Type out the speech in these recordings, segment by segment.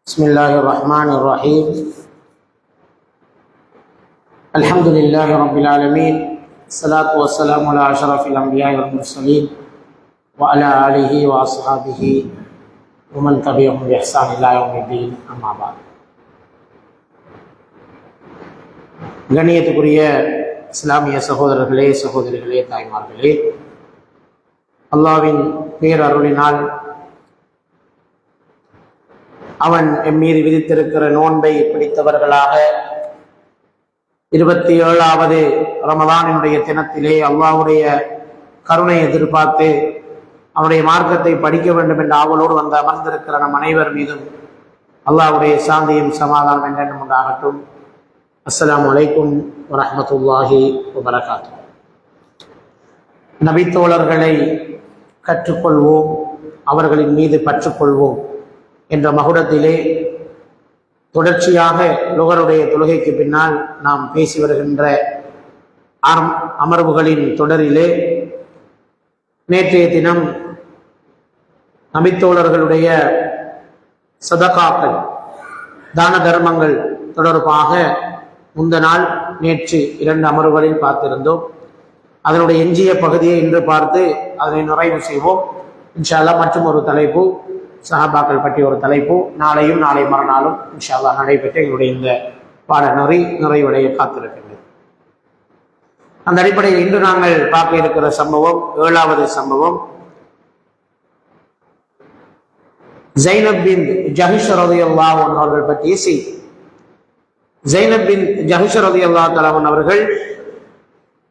بسم الله الرحمن الرحيم. الحمد لله رب العالمين، الصلاة والسلام على أشرف الأنبياء والمرسلين وعلى آله وأصحابه ومن تبعهم بإحسان إلى يوم الدين. أما بعد. கண்ணியத்துக்குரிய இஸ்லாமிய சகோதரர்களே, சகோதரிகளே, தாய்மார்களே, அல்லாஹ்வின் பேரருளினால் அவன் எம் மீது விதித்திருக்கிற நோன்பை பிடித்தவர்களாக 27வது ரமதானினுடைய தினத்திலே அல்லாஹ்வுடைய கருணை எதிர்பார்த்து அவனுடைய மார்க்கத்தை படிக்க வேண்டும் என்ற ஆவலோடு வந்து அமர்ந்திருக்கிற நம் அனைவர் மீதும் அல்லாஹ்வுடைய சாந்தியும் சமாதானம் என்றென்றும் உண்டாகட்டும். அஸ்ஸலாமு அலைக்கும் வரஹ்மத்துல்லாஹி வபரகாத்துஹு. நபித்தோழர்களை கற்றுக்கொள்வோம், அவர்களின் மீது பற்றுக்கொள்வோம் என்ற மகுடத்திலே தொடர்ச்சியாக லுகருடைய தொழுகைக்கு பின்னால் நாம் பேசி வருகின்ற அமர்வுகளின் தொடரிலே நேற்றைய தினம் நபித்தோழர்களுடைய சதகாக்கள், தான தர்மங்கள் தொடர்பாக முந்த நாள் நேற்று 2 அமர்வுகளில் பார்த்திருந்தோம். அதனுடைய எஞ்சிய பகுதியை இன்று பார்த்து அதனை நிறைவு செய்வோம் இன்ஷா அல்லாஹ். மற்றும் ஒரு தலைப்பு சஹாபாக்கள் பற்றிய ஒரு தலைப்பு நாளையும் நாளை மறுநாளும் இன்ஷா அல்லாஹ் நடைபெற்ற எங்களுடைய இந்த பாடநெறி நிறைவடைய காத்திருக்கின்றது. அந்த அடிப்படையில் இன்று நாங்கள் பார்க்க இருக்கிற சம்பவம் 7வது சம்பவம். ஜைனப் பின் ஜஹிஷ் ரலியல்லாஹு அன்ஹு அவர்கள் பற்றிய செய்தி. ஜைனப் பின் ஜஹிஷ் ரலியல்லாஹு தஆலா அவர்கள்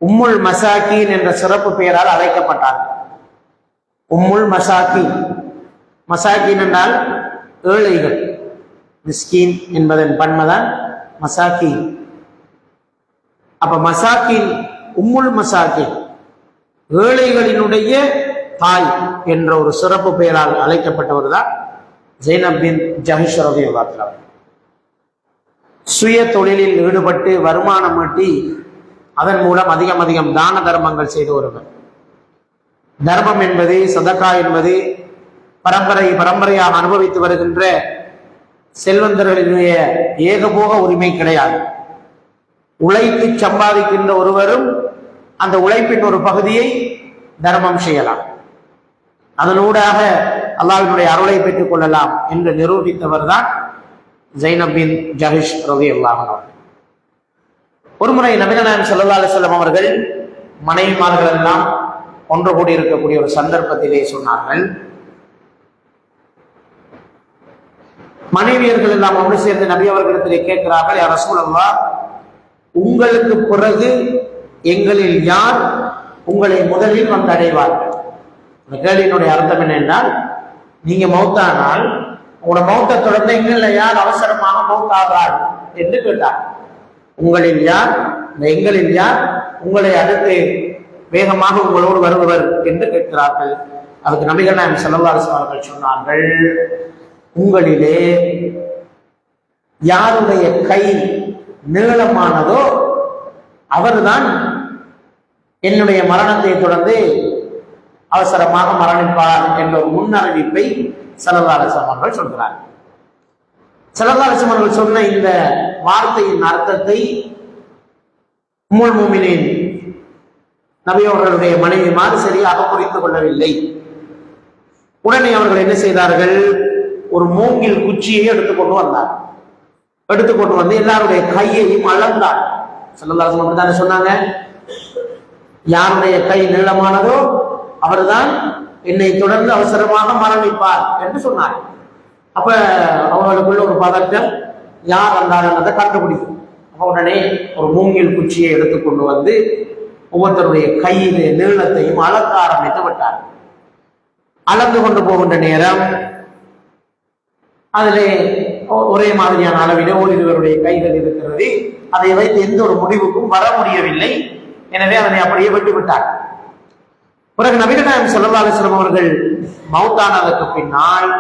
உம்முல் மசாக்கீன் என்ற சிறப்பு பெயரால் அழைக்கப்பட்டார்கள். உம்முல் மசாக்கீன், மசாக்கீன் என்றால் ஏழைகள், மிஸ்கீன் என்பதன் பன்மைதான் மசாக்கீன். அப்ப மசாக்கீன், உம்முல் மசாக்கீன், ஏழைகளினுடைய தாய் என்ற ஒரு சிறப்பு பெயரால் அழைக்கப்பட்டவர் தான் ஜைனப் பின் ஜஹிஷ் ரலியல்லாஹு தஆலா. சுய தொழிலில் ஈடுபட்டு வருமானம் ஈட்டி அதன் மூலம் அதிகம் தான தர்மங்கள் செய்து வருவர். தர்மம் என்பது, சதகா என்பது பரம்பரையாக அனுபவித்து வருகின்ற செல்வந்தர்களினுடைய ஏகபோக உரிமை கிடையாது. உழைத்து சம்பாதிக்கின்ற ஒருவரும் அந்த உழைப்பின் ஒரு பகுதியை தர்மம் செய்யலாம், அதனூடாக அல்லாஹ்வினுடைய அருளை பெற்றுக் கொள்ளலாம் என்று நிரூபித்தவர் தான் ஜைனப் பின் ஜஹிஷ் ரலியல்லாஹு அன்ஹு. ஒருமுறை நபிகள் நாயகம் ஸல்லல்லாஹு அலைஹி வஸல்லம் அவர்கள் மனைவிமார்கள் எல்லாம் ஒன்று கூடி இருக்கக்கூடிய ஒரு சந்தர்ப்பத்திலே சொன்னார்கள், மனைவியர்கள் எல்லாம் ஒன்று சேர்ந்து நபி அவர்களிடத்திலே கேட்கிறார்கள், யா ரசூலல்லாஹ், உங்களுக்கு பிறகு எங்களில் யார் உங்களை முதலில் வந்து அடைவார்கள்? இந்த கேள்வியினுடைய அர்த்தம் என்ன என்றால், நீங்க மௌத்தானால் உங்களோட மௌத்தை தொடர்ந்து எங்களில் யார் அவசரமாக மௌத்தாகிறார் என்று கேட்டார். உங்களில் யார், எங்களில் யார் உங்களை அடுத்து வேகமாக உங்களோடு வருபவர் என்று கேட்கிறார்கள். அதுக்கு நபிகள் நாயகம் ஸல்லல்லாஹு அலைஹி வஸல்லம் அவர்கள் சொன்னார்கள், உங்களிலே யாருடைய கை நீளமானதோ அவர்தான் என்னுடைய மரணத்தை தொடர்ந்து அவசரமாக மரணிப்பார் என்ற ஒரு முன்னறிவிப்பை ஸல்லல்லாஹு அலைஹி வஸல்லம் அவர்கள் சொல்கிறார். ஸல்லல்லாஹு அலைஹி வஸல்லம் அவர்கள் சொன்ன இந்த வார்த்தையின் அர்த்தத்தை உம்முல் முஃமினீன் நபி அவர்களுடைய மனைவிமார் சரியாக புரிந்து கொள்ளவில்லை. உடனே அவர்கள் என்ன செய்தார்கள், ஒரு மூங்கில் குச்சியை எடுத்துக்கொண்டு வந்தார். எடுத்துக்கொண்டு வந்து எல்லாருடைய கையையும் அளந்தார். ஸல்லல்லாஹு அலைஹி வஸல்லம் தானே சொன்னாங்க, யாருடைய கை நீளமானதோ அவர்தான் என்னை தொடர்ந்து அவசரமாக மரணிப்பார் என்று சொன்னார். அப்ப அவர்களுக்குள்ள ஒரு பதட்டம், யார் வந்தாருன்றதை கண்டுபிடிக்கும். உடனே ஒரு மூங்கில் குச்சியை எடுத்துக்கொண்டு வந்து ஒவ்வொருத்தருடைய கையிலே நீளத்தையும் அளக்க ஆரம்பித்து விட்டார். அளந்து கொண்டு போகின்ற நேரம் அதிலே ஒரே மாதிரியான அளவிலே ஓரிருவருடைய கைகள் இருக்கிறது. அதை வைத்து எந்த ஒரு முடிவுக்கும் வர முடியவில்லை. எனவே அதனை அப்படியே விட்டுவிட்டார். பிறகு நபிகள் நாயகம் ஸல்லல்லாஹு அலைஹி வஸல்லம் அவர்கள் மௌத்தானதற்கு பின்னால்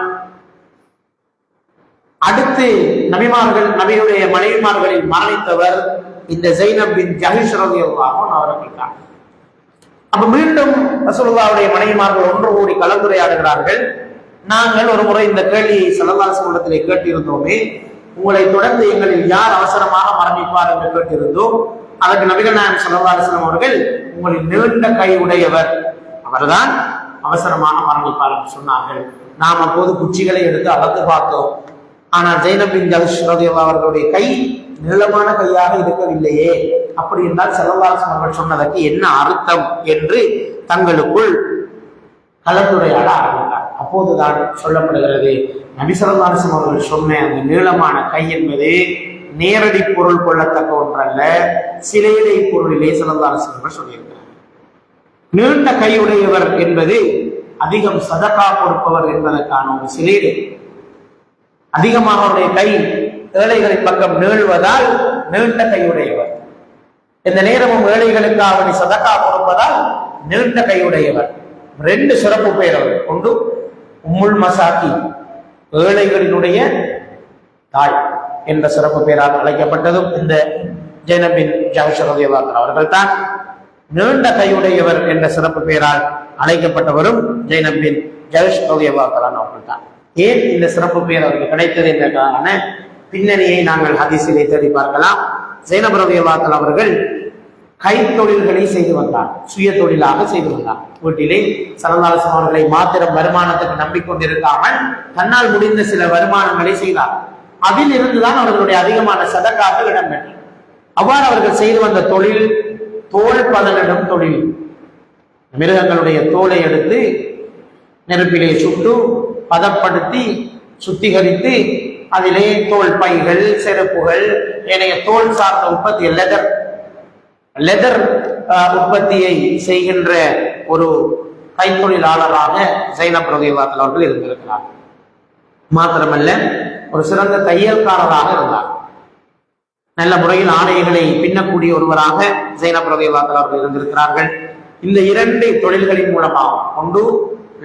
அடுத்து நபியுடைய மனைவிமார்களில் மரணித்தவர் இந்த ஜைனப் பின் ஜஹிஷ் ரலியல்லாஹு அன்ஹு அவர்கள் தான். அப்ப மீண்டும் ரசூலுல்லாஹ்வுடைய மனைவிமார்கள் ஒன்று கூடி கலந்துரையாடுகிறார்கள். நாங்கள் ஒரு முறை இந்த கேள்வியை ஸல்லல்லாஹு அலைஹி வஸல்லம் கேட்டிருந்தோமே, உங்களை தொடர்ந்து எங்களில் யார் அவசரமாக மரணிப்பார் என்று கேட்டிருந்தோம். அதற்கு நபிகள் நாயகம் ஸல்லல்லாஹு அலைஹி வஸல்லம் அவர்கள் உங்களின் நீண்ட கை உடையவர் அவர்தான் அவசரமாக மரணிப்பார் என்று சொன்னார்கள். நாம் அப்போது குச்சிகளை எடுத்து அளந்து பார்த்தோம். ஆனால் ஜைனப் பின் ஜஹஷ் ரலியல்லாஹு அவர்களுடைய கை நீளமான கையாக இருக்கவில்லையே. அப்படி என்றால் ஸல்லல்லாஹு அலைஹி வஸல்லம் அவர்கள் சொன்னதற்கு என்ன அர்த்தம் என்று தங்களுக்குள் கலந்துரையாட ஆரம்பித்தார். அப்போதுதான் சொல்லப்படுகிறது, நபி ஸல்லல்லாஹு அலைஹி வஸல்லம் அவர்கள் சொன்ன அந்த நீளமான கை என்பது நேரடி பொருள் கொள்ளத்தக்க ஒன்றல்ல, சிலையிலை பொருளிலே ஸல்லல்லாஹு அலைஹி வஸல்லம் சொல்லியிருக்கிறார். நீண்ட கையுடையவர் என்பது அதிகம் சதகா கொடுப்பவர் என்பதற்கான ஒரு சிலையிலை. அதிகமாக அவருடைய கை ஏழைகளின் பக்கம் நீள்வதால் நீண்ட கையுடையவர். இந்த நேரமும் ஏழைகளுக்காக சதகா கொடுப்பதால் நீண்ட கையுடையவர். ரெண்டு சிறப்பு பெயர் அவர் கொண்டு உம்முல் மசாக்கி, ஏழைகளினுடைய தாய் என்ற சிறப்பு பெயரால் அழைக்கப்பட்டதும் இந்த ஜைனப் பின் ஜஹஷ் ரலியல்லாஹு அன்ஹு அவர்கள் தான். நீண்ட கையுடையவர் என்ற சிறப்பு பெயரால் அழைக்கப்பட்டவரும் ஜைனப் பின் ஜஹஷ் ரலியல்லாஹு அன்ஹு அவர்கள் தான். ஏன் இந்த சிறப்பு பெயர் அவருக்கு கிடைத்தது என்றான பின்னணியை நாங்கள் ஹதீஸிலே தேடி பார்க்கலாம். ஜைனப் ரலியல்லாஹு அன்ஹு அவர்கள் கைத்தொழில்களை செய்து வந்தார், சுய தொழிலாக செய்து வந்தார். வீட்டிலே ஸல்லல்லாஹு அலைஹி வஸல்லம் அவர்களை மாத்திரம் வருமானத்துக்கு நம்பிக்கொண்டிருக்காமல் தன்னால் முடிந்த சில வருமானங்களை செய்தார். அதில் இருந்துதான் அவர்களுடைய அதிகமான சதகாக்கள் இடம்பெற்றது. அவ்வாறு அவர்கள் செய்து வந்த தொழில் தோல் பதனிடும் தொழில். மிருகங்களுடைய தோலை எடுத்து நெருப்பிலே சுட்டு பதப்படுத்தி சுத்திகரித்து அதிலே தோல் பைகள், செருப்புகள், ஏனைய தோல் சார்ந்த உற்பத்தி லெதர் உற்பத்தியை செய்கின்ற ஒரு கைத்தொழிலாளராக ஜைனப் ரலியல்லாஹு அன்ஹு அவர்கள் இருந்திருக்கிறார். மாத்திரமல்ல, ஒரு சிறந்த தையல்காரராக இருந்தார். நல்ல முறையில் ஆடைகளை பின்னக்கூடிய ஒருவராக ஜைனப் ரலியல்லாஹு அன்ஹு அவர்கள் இருந்திருக்கிறார்கள். இந்த இரண்டு தொழில்களின் மூலமாக கொண்டு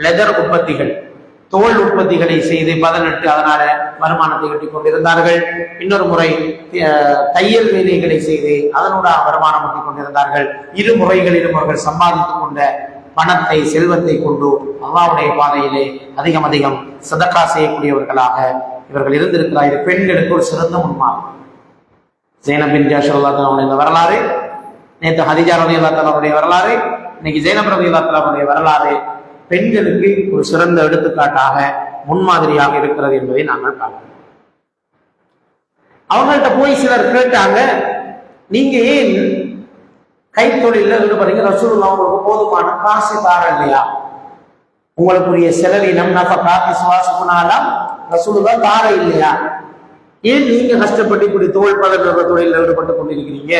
லெதர் உற்பத்திகள், தோல் உற்பத்திகளை செய்து பதனிட்டு அதனால வருமானத்தை கட்டிக் கொண்டிருந்தார்கள். இன்னொரு முறை தையல் வேலைகளை செய்து அதனோட வருமானம் கட்டிக் கொண்டிருந்தார்கள். இரு முறைகளிலும் அவர்கள் சம்பாதித்துக் கொண்ட பணத்தை, செல்வத்தை கொண்டு அல்லாஹ்வுடைய பாதையிலே அதிகம் அதிகம் சதகா செய்யக்கூடியவர்களாக இவர்கள் இருந்திருக்கிறார். இது பெண்களுக்கு ஒரு சிறந்த முன்மாதிரி. ஜைனப் பின் ஜஹஷ் ரலியல்லாஹு அன்ஹு வரலாறு, நேற்று ஹதீஜா ரலியல்லாஹு அன்ஹா அவருடைய வரலாறு, இன்னைக்கு ஜைனப் ரலியல்லாஹு அன்ஹா அவருடைய வரலாறு பெண்களுக்கு ஒரு சிறந்த எடுத்துக்காட்டாக முன்மாதிரியாக இருக்கிறது என்பதை நாங்கள் பார்க்கிறோம். அவங்கள்ட்ட போய் சிலர் கேட்டாங்க, நீங்க ஏன் கைத்தொழில ஈடுபடுறீங்க? ரசூலுல்லாஹ் உங்களுக்கு போதுமான காசு தார இல்லையா? உங்களுக்குரிய செலவினம் நஃபகா இஸ்வாசுனாலாம் ரசூலுல்லாஹ் தார இல்லையா? ஏன் நீங்க கஷ்டப்பட்டு இப்படி தோல் பதன தொழிலில் ஈடுபட்டு கொண்டிருக்கிறீங்க?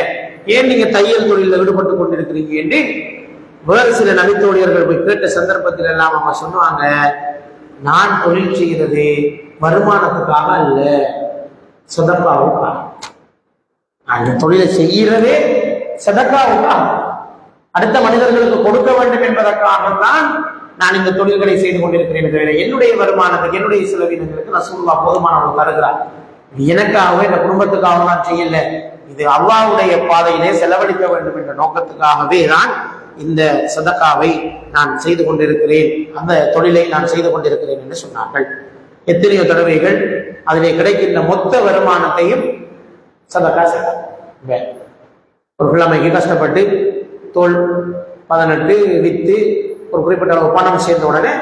ஏன் நீங்க தையல் தொழிலில் ஈடுபட்டு கொண்டிருக்கிறீங்க என்று வேறு சில நபித்தோழியர்கள் போய் கேட்ட சந்தர்ப்பத்தில் எல்லாம் அவங்க சொன்னாங்க, நான் தொழில் செய்கிறது வருமானத்துக்காக அல்ல, சதக்காவுக்காக. அந்த தொழிலை செய்கிறதே சதக்காவுக்காக, அடுத்த மனிதர்களுக்கு கொடுக்க வேண்டும் என்பதற்காகத்தான் நான் இந்த தொழில்களை செய்து கொண்டிருக்கிறேன். தவிர என்னுடைய வருமானத்துக்கு, என்னுடைய செலவினங்களுக்கு ரசூலுல்லாஹ் போதுமான தருகிறார். எனக்காகவே இந்த குடும்பத்துக்காக நான் செய்யல, இது அல்லாஹ்வுடைய பாதையிலே செலவழிக்க வேண்டும் என்ற நோக்கத்துக்காகவே தான் இந்த சதகாவை நான் செய்து கொண்டிருக்கிறேன், அந்த தொழிலை நான் செய்து கொண்டிருக்கிறேன் என்று சொன்னார்கள். எத்தனையோ தடவைகள் அதிலே கிடைக்கின்ற மொத்த வருமானத்தையும் சதகா செய்தார். ஒரு கிழமைக்கு கஷ்டப்பட்டு தோல் 18 வித்து ஒரு குறிப்பிட்ட அளவு பணம் சேர்ந்த உடனே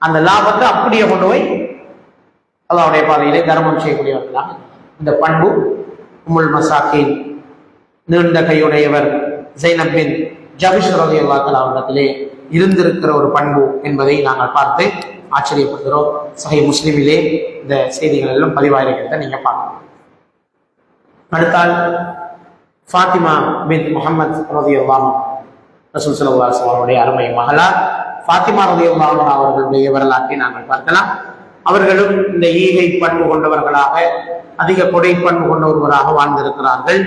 அந்த லாபத்தை அப்படியே கொண்டு போய் அல்லாஹ்வுடைய பாதையிலே தர்மம் செய்யக்கூடியவர்களாக இந்த பண்பு உம்முல் மசாக்கின், நீண்ட கையுடையவர் ஜைனப் பின் ஜஹஷ் ரலியல்லாஹு அன்ஹு அவர்களிடத்திலே இருந்திருக்கிற ஒரு பண்பு என்பதை நாங்கள் பார்த்து ஆச்சரியப்படுகிறோம். சஹீஹ் முஸ்லிமிலே இந்த செய்திகள் எல்லாம் பதிவாயிருக்கிறத நீங்க பார்க்கலாம். அடுத்தால் ஃபாத்திமா பின் முஹம்மத் ரலியல்லாஹு அன்ஹா, ரசூல் ஸல்லல்லாஹு அலைஹி வஸல்லம் அவருடைய அருமை மகளார் ஃபாத்திமா ரலியல்லாஹு அன்ஹா அவர்களுடைய வரலாற்றை நாங்கள் பார்க்கலாம். அவர்களும் இந்த ஈகை பண்பு கொண்டவர்களாக, அதிக கொடை பண்பு கொண்ட ஒருவராக வாழ்ந்திருக்கிறார்கள்.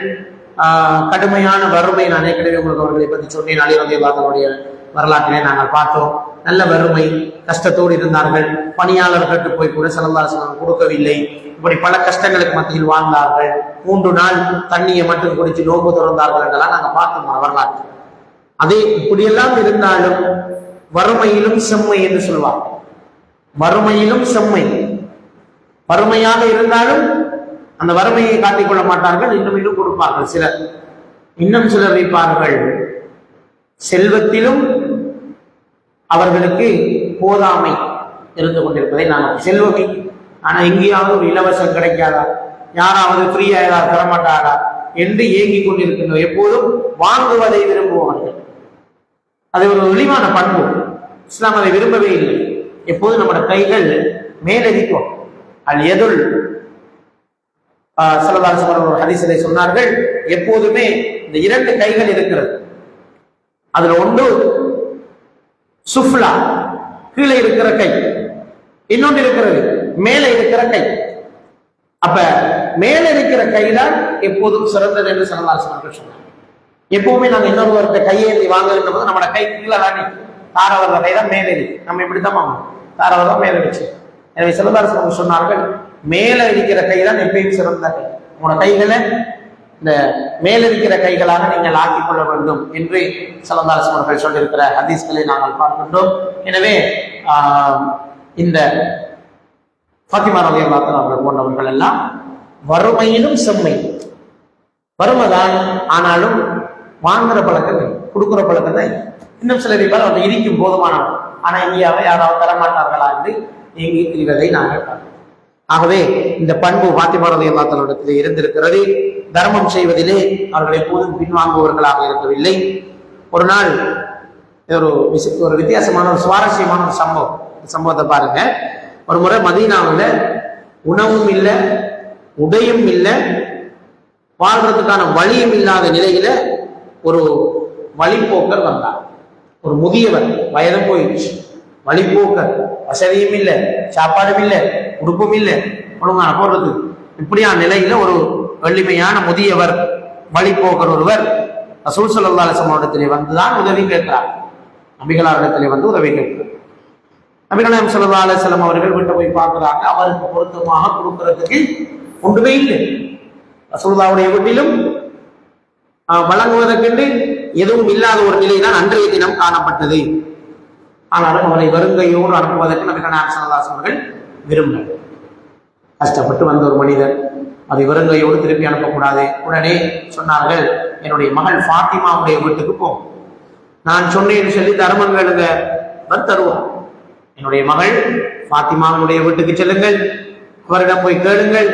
கடுமையான வறுமை, நான் ஏற்கனவே உங்களுக்கு அவர்களை பற்றி சொன்னேன். அலி ரலியல்லாஹு அன்ஹுடைய வரலாற்றிலே நாங்கள் பார்த்தோம். நல்ல வறுமை, கஷ்டத்தோடு இருந்தார்கள். பணியாளர்களுக்கு போய் கூட ஸல்லல்லாஹு அலைஹி வஸல்லம் கொடுக்கவில்லை. இப்படி பல கஷ்டங்களுக்கு மத்தியில் வாழ்ந்தார்கள். 3 நாள் தண்ணியை மட்டும் குடிச்சு நோன்பு திறந்தார்கள் என்றெல்லாம் நாங்கள் பார்த்தோம் வரலாற்று. அதே இப்படியெல்லாம் இருந்தாலும் வறுமையிலும் செம்மை என்று சொல்வார்கள். வறுமையிலும் செம்மை. வறுமையாக இருந்தாலும் அந்த வறுமையை காட்டிக்கொள்ள மாட்டார்கள், இன்னும் கொடுப்பார்கள் சிலர். இன்னும் சிலர் வைப்பார்கள் செல்வத்திலும் அவர்களுக்கு போதாமை இருந்து கொண்டிருப்பதை நாங்கள் செல்வமே. ஆனா எங்கேயாவது ஒரு இலவசம் கிடைக்காதா, யாராவது ஃப்ரீயா ஏதாவது தரமாட்டாரா என்று ஏங்கிக் கொண்டிருக்கின்றோம். எப்போதும் வாங்குவதை விரும்புவார்கள். அது ஒரு இழிவான பண்பு. இஸ்லாம் அதை விரும்பவே இல்லை. எப்போதும் நம்முடைய கைகள் மேலதிக்கும். அல் எதுல் ஸல்லல்லாஹு அலைஹி ஒரு ஹதீஸிலே சொன்னார்கள், எப்போதுமே இந்த இரண்டு கைகள் இருக்கிறது. அதுல ஒன்று சுஃப்லா, கீழே இருக்கிற கை, இன்னொன்று இருக்கிறது மேலே இருக்கிற கை. அப்ப மேலே இருக்கிற கைதான் எப்போதும் சிறந்தது என்று ஸல்லல்லாஹு அலைஹி வஸல்லம் சொன்னார். எப்பவுமே நாங்க இன்னொருவர்கிட்ட கையேந்தி வாங்குகின்ற போது நம்மளோட கை கீழே தானே, தாரவர கை தான் மேலே இருக்கு. நம்ம இப்படித்தான் வாங்கணும், தாரவர தான் மேலே வச்சு. எனவே ஸல்லல்லாஹு அலைஹி வஸல்லம் சொன்னார்கள், மேலே இருக்கிற கை தான் எப்பயும் சிறந்த கை. உங்களோட கைகளை இந்த மேலிருக்கிற கைகளாக நீங்கள் ஆக்கிக் கொள்ள வேண்டும் என்று ஸல்லல்லாஹு அலைஹி வஸல்லம் சொல்லியிருக்கிற ஹதீஸ்களை நாங்கள் பார்க்கின்றோம். எனவே இந்த ஃபாத்திமா ரலியல்லாஹு அன்ஹா அவர்கள் போன்றவர்கள் எல்லாம் வறுமையிலும் செம்மை. வறுமைதான், ஆனாலும் வாங்குற பழக்கம், கொடுக்குற பழக்கம் தான். இன்னும் சிலர் இருப்பால் அவர் இருக்கும் போதுமானவர், ஆனா இந்தியாவை யாராவது தரமாட்டார்களா என்று இயங்கி திரிவதை நாங்கள் பார்க்கிறோம். ஆகவே இந்த பண்பு ஃபாத்திமா ரலியல்லாஹு அன்ஹா இடத்திலே இருந்திருக்கிறது. தர்மம் செய்வதிலே அவர்கள் எப்போதும் பின்வாங்குவவர்களாக இருக்கவில்லை. ஒரு நாள் ஒரு வித்தியாசமான ஒரு சுவாரஸ்யமான ஒரு சம்பவத்தை பாருங்க. ஒரு முறை மதீனாவில் உணவும் இல்லை, உடையும் இல்லை, வாழ்றதுக்கான வழியும் இல்லாத நிலையில ஒரு வழிப்போக்கர் வந்தார். ஒரு முதியவர், வயதும் போயிடுச்சு, வழிப்போக்கர், வசதியும் இல்லை, சாப்பாடும் இல்லை, உடுப்பும் இல்லை, ஒழுங்கான போடுறது, இப்படியான நிலையில ஒரு வலிமையான முதியவர் வழிப்போக்கர் ஒருவர் ரசூல் ஸல்லல்லாஹு அலைஹி வஸல்லம் இடத்திலே வந்துதான் உதவி கேட்கிறார். நபிகளாரிடத்திலே வந்து உதவி கேட்கிறார். நபிகள் நாயகம் ஸல்லல்லாஹு அலைஹி வஸல்லம் அவர்கள் வீட்டை போய் பார்க்கிறாங்க. அவருக்கு பொருத்தமாக கொடுக்கறதுக்கு ஒன்றுமே இல்லை. ரசூலுல்லாஹ்வுடைய வீட்டிலும் வழங்குவதற்கென்று எதுவும் இல்லாத ஒரு நிலை தான் அன்றைய தினம் காணப்பட்டது. ஆனாலும் அவரை வருங்கையோடு அனுப்புவதற்கு நபிகள் நாயகம் ஸல்லல்லாஹு அலைஹி வஸல்லம் அவர்கள் விரும்பினார். கஷ்டப்பட்டு வந்த ஒரு மனிதர், அதை வருங்கையோடு திருப்பி அனுப்பக்கூடாது. உடனே சொன்னார்கள், என்னுடைய மகள் ஃபாத்திமாவுடைய வீட்டுக்கு போ, நான் சொன்னேன்னு சொல்லி தர்மம் கேளுங்க, தருவார். என்னுடைய மகள் ஃபாத்திமாவுடைய வீட்டுக்கு செல்லுங்கள், அவரிடம் போய் கேளுங்கள்,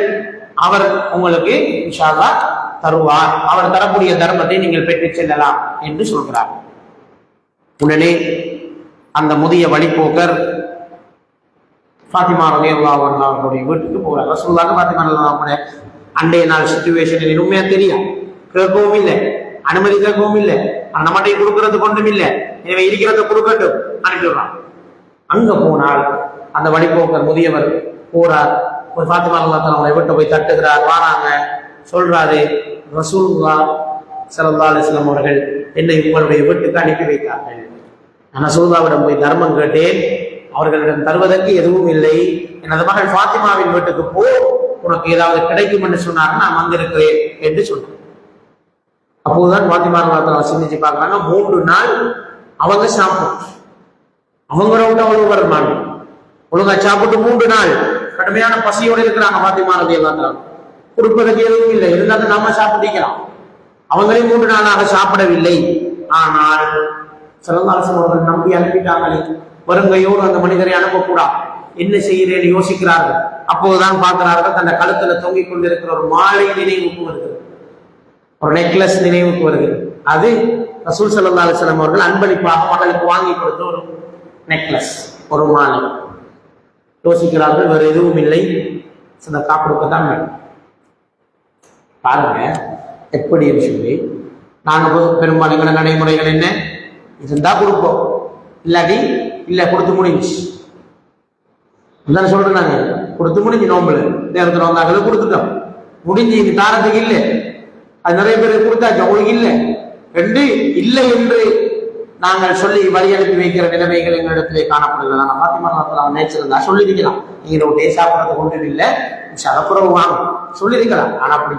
அவர் உங்களுக்கு இன்ஷா அல்லாஹ் தருவார், அவர் தரக்கூடிய தர்மத்தை நீங்கள் பெற்று செல்லலாம் என்று சொல்கிறார். உடனே அந்த முதிய வழிப்போக்கர் ஃபாத்திமா ரலியல்லாஹு அன்ஹா அவர்களுடைய வீட்டுக்கு போகிறார். ரசூலுல்லாஹ் ஃபாத்திமா ரலியல்லாஹு அன்ஹா அன்றைய நாள் சிச்சுவேஷன் உண்மையா தெரியும், கேட்கவும் இல்லை, அனுமதி கேட்கவும் இல்லை, நம்மகிட்ட கொடுக்கறது கொண்டும் இல்லை, எனவே இருக்கிறத கொடுக்கட்டும் அனுப்பிடுறான். அங்க போனால் அந்த வழிபோக்கர் முதியவர் போறார், ஒரு ஃபாத்திமா ரலியல்லாஹு அன்ஹா அவங்களை வீட்டை போய் தட்டுகிறார், வாராங்க, சொல்றாரு, ரசூலுல்லாஹ் ஸல்லல்லாஹு அலைஹி வஸல்லம் அவர்கள் என்னை உங்களுடைய வீட்டுக்கு அனுப்பி வைத்தார்கள். நான் ரசூலுல்லாஹ்விடம் போய் தர்மம் கேட்டேன், அவர்களிடம் தருவதற்கு எதுவும் இல்லை, எனது மகள் ஃபாத்திமாவின் வீட்டுக்கு போ, உனக்கு ஏதாவது கிடைக்கும் என்று சொன்னாங்க, நான் வந்திருக்கிறேன் என்று சொன்னேன். அப்போதுதான் ஃபாத்திமா ரலியல்லாஹு அன்ஹா சிந்திச்சு பார்க்கறாங்க, 3 நாள் அவங்க சாப்பிட்டு, அவங்க விட்டு அவ்வளவு வருமானம் ஒழுங்கா சாப்பிட்டு 3 நாள் கடுமையான பசியோடு இருக்கிறாங்க. ஃபாத்திமா ரலியல்லாஹு அன்ஹா கொடுப்பதற்கு எதுவும் இல்லை, இருந்தாலும் நாம சாப்பிட்டுக்கலாம். அவங்களே 3 நாளாக சாப்பிடவில்லை. ஆனால் ஸல்லல்லாஹு அலைஹி வஸல்லம் அவர்கள் நம்பி அனுப்பிட்டாங்களே, வருங்கையோடு அந்த மனிதரை அனுப்பக்கூடாது, என்ன செய்கிறேன்னு யோசிக்கிறார்கள். அப்போதுதான் பார்க்கிறார்கள், தன்னை கழுத்துல தொங்கிக் கொண்டிருக்கிற ஒரு மாலை நினைவுக்கு வருகிறது, ஒரு நெக்லஸ் நினைவுக்கு வருகிறது. அது ரசூல் ஸல்லல்லாஹு அலைஹி வஸல்லம் அவர்கள் அன்பளிப்பாக மகளுக்கு வாங்கி கொடுத்த ஒரு நெக்லஸ், ஒரு மாலை. யோசிக்கிறார்கள், வேறு எதுவும் இல்லை, சதகா கொடுக்கத்தான் வேண்டும். பாருங்க எப்படி சொல்லி, நாங்கள் பெரும்பாலும் நடைமுறைகள் என்ன, இருந்தா கொடுப்போம், இல்லாட்டி இல்ல கொடுத்து முடிஞ்சு சொல்றேன். நாங்க கொடுத்து முடிஞ்சு நோம்புல நேரத்தில் வந்தாங்க, கொடுத்துட்டோம், முடிஞ்சு இங்க தாரத்துக்கு இல்லை, அது நிறைய பேர் கொடுத்தாச்சு, அவங்களுக்கு இல்லை என்று இல்லை என்று நாங்கள் சொல்லி வழி அனுப்பி வைக்கிற நிலைமைகள் எங்களிடத்திலே காணப்படுகிறது. நாங்கள் ஃபாத்திமா ரலியல்லாஹு அன்ஹா நினைச்சிருந்தா சொல்லியிருக்கலாம், நீங்க ஒரு சாப்பிடறது கொண்டு இல்லை, சதப்புறவு வாங்க சொல்லியிருக்கலாம். ஆனா அப்படி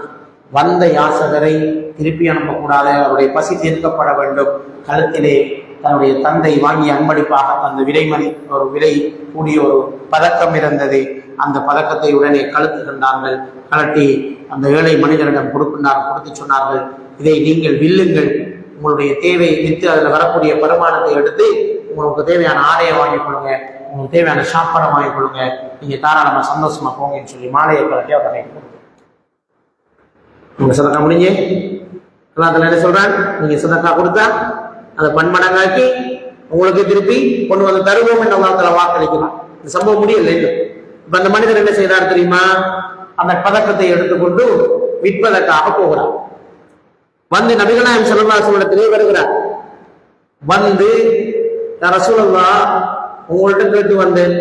வந்த யாசகரை திருப்பி அனுப்பக்கூடாது, அவருடைய பசி தீர்க்கப்பட வேண்டும், கழுத்திலே தன்னுடைய தந்தை வாங்கி அன்பளிப்பாக அந்த விலைமணி ஒரு விலை கூடிய ஒரு பதக்கம் இருந்தது. அந்த பதக்கத்தை உடனே கழுத்துகின்றார்கள். கலட்டி அந்த ஏழை மனிதரிடம் கொடுத்து சொன்னார்கள், இதை நீங்கள் வில்லுங்கள், உங்களுடைய தேவையை விற்று அதில் வரக்கூடிய வருமானத்தை எடுத்து உங்களுக்கு தேவையான ஆடையை வாங்கிக் கொள்ளுங்க, உங்களுக்கு தேவையான சாப்பாடை வாங்கிக் கொள்ளுங்க, நீங்க தாராளமா சந்தோஷமா போங்கன்னு சொல்லி மாலையை கலட்டி அவரை நீங்க சதக்கா முடிஞ்சு என்ன சொல்றான், நீங்க சதக்கா கொடுத்தா அதை பன்மடங்காக்கி உங்களுக்கு திருப்பி கொண்டு வந்து தருவோம் என்று அல்லாஹ் வாக்களிக்கிறான். இந்த சம்பவம் முடியல. இப்ப அந்த மனிதர் என்ன செய்யறாரு தெரியுமா, அந்த பதக்கத்தை எடுத்துக்கொண்டு விற்பதற்காக போகிறார். வந்து நபிகள் நாயகம் ஸல்லல்லாஹு அலைஹி வஸல்லம் வருகிறார். வந்து ரசூலுல்லாஹ் உங்கள்ட்ட கேட்டு வந்தேன்,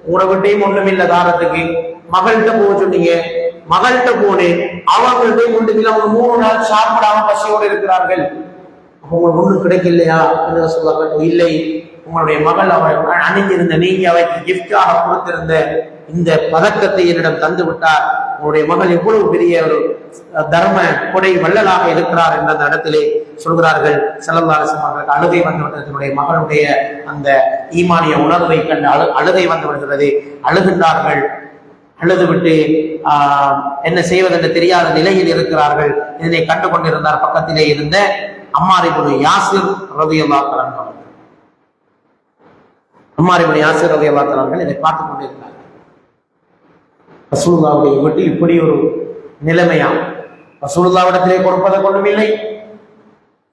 உங்களோட வீட்டையும் ஒண்ணும் இல்லை தாரத்துக்கு, மகள்கிட்ட போக சொன்னீங்க, மகள்கிட்ட போனேன், அவங்கள்ட்டையும் ஒன்றுமில்லை, அவங்க 3 நாள் சாப்பிடாம பசியோடு இருக்கிறார்கள், உங்களுக்கு ஒண்ணும் கிடைக்கலையா என்று சொல்லுவாங்க. இல்லை, உங்களுடைய மகள் அவர் அணிஞ்சிருந்த, நீங்க அவைக்கு கிஃப்டாக கொடுத்திருந்த இந்த பதக்கத்தை என்னிடம் தந்து விட்டார், உங்களுடைய மகள் எவ்வளவு பெரிய ஒரு தர்ம கொடை வள்ளலாக இருக்கிறார் என்ற அந்த இடத்திலே சொல்கிறார்கள். ஸல்லல்லாஹு அலைஹி வஸல்லம் அழுகை வந்துவிட்டது. தன்னுடைய மகளுடைய அந்த ஈமானிய உணர்வை கண்டு அழுகை வந்து விடுகிறது. அழுகின்றார்கள். அழுதுவிட்டு என்ன செய்வதென்று தெரியாத நிலையில் இருக்கிறார்கள். இதனை கண்டு கொண்டிருந்தார் பக்கத்திலே இருந்த அம்மார் இப்னு யாசிர் ரலியல்லாஹு அன்ஹு. அம்மார் இப்னு யாசிர் ரலியல்லாஹு அன்ஹு இதை பார்த்துக் கொண்டிருந்தார். ரசூலுல்லாஹ்வுடைய வீட்டில் இப்படி ஒரு நிலைமையா, ரசூலுல்லாஹ்விடத்திலே கொடுப்பதை கொண்டும் இல்லை,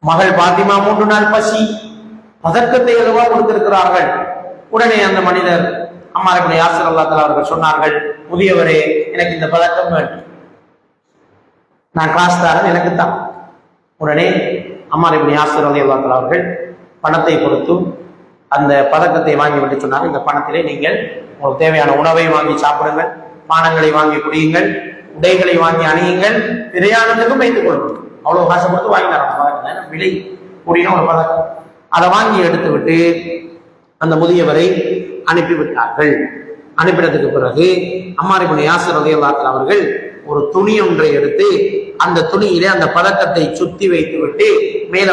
மகள் பாத்திமா 3 நாள் பசி, பதக்கத்தை எதுவா கொடுத்திருக்கிறார்கள். உடனே அந்த மனிதர் அம்மார் இப்னு யாசிர் ரலியல்லாஹு அன்ஹு அவர்கள் சொன்னார்கள், முதியவரே, எனக்கு இந்த பதக்கம் வேண்டும், நான் கிளாஸ் தாரன், எனக்கு தான். உடனே அம்மார் இப்னு யாசிர் ரலியல்லாஹு அன்ஹு அவர்கள் பணத்தை கொடுத்து அந்த பதக்கத்தை வாங்கி விட்டு சொன்னாங்க, இந்த பணத்திலே நீங்கள் உங்களுக்கு தேவையான உணவை வாங்கி சாப்பிடுங்கள், பானங்களை வாங்கி குடியுங்கள், உடைகளை வாங்கி அணியுங்கள், பிரயாணத்துக்கும் வைத்துக் கொள்ளுங்கள். அவ்வளவு காசு கொடுத்து வாங்கி தரணும் பதக்கம், விலை கூடின ஒரு பதக்கம். அதை வாங்கி எடுத்து விட்டு அந்த முதியவரை அனுப்பிவிட்டார்கள். அனுப்பினதுக்கு பிறகு அம்மார் இப்னு யாசிர் ரலியல்லாஹு அன்ஹு அவர்கள் ஒரு துணி ஒன்றை எடுத்து அந்த துணியிலே அந்த பதக்கத்தை சுத்தி வைத்து விட்டு மேல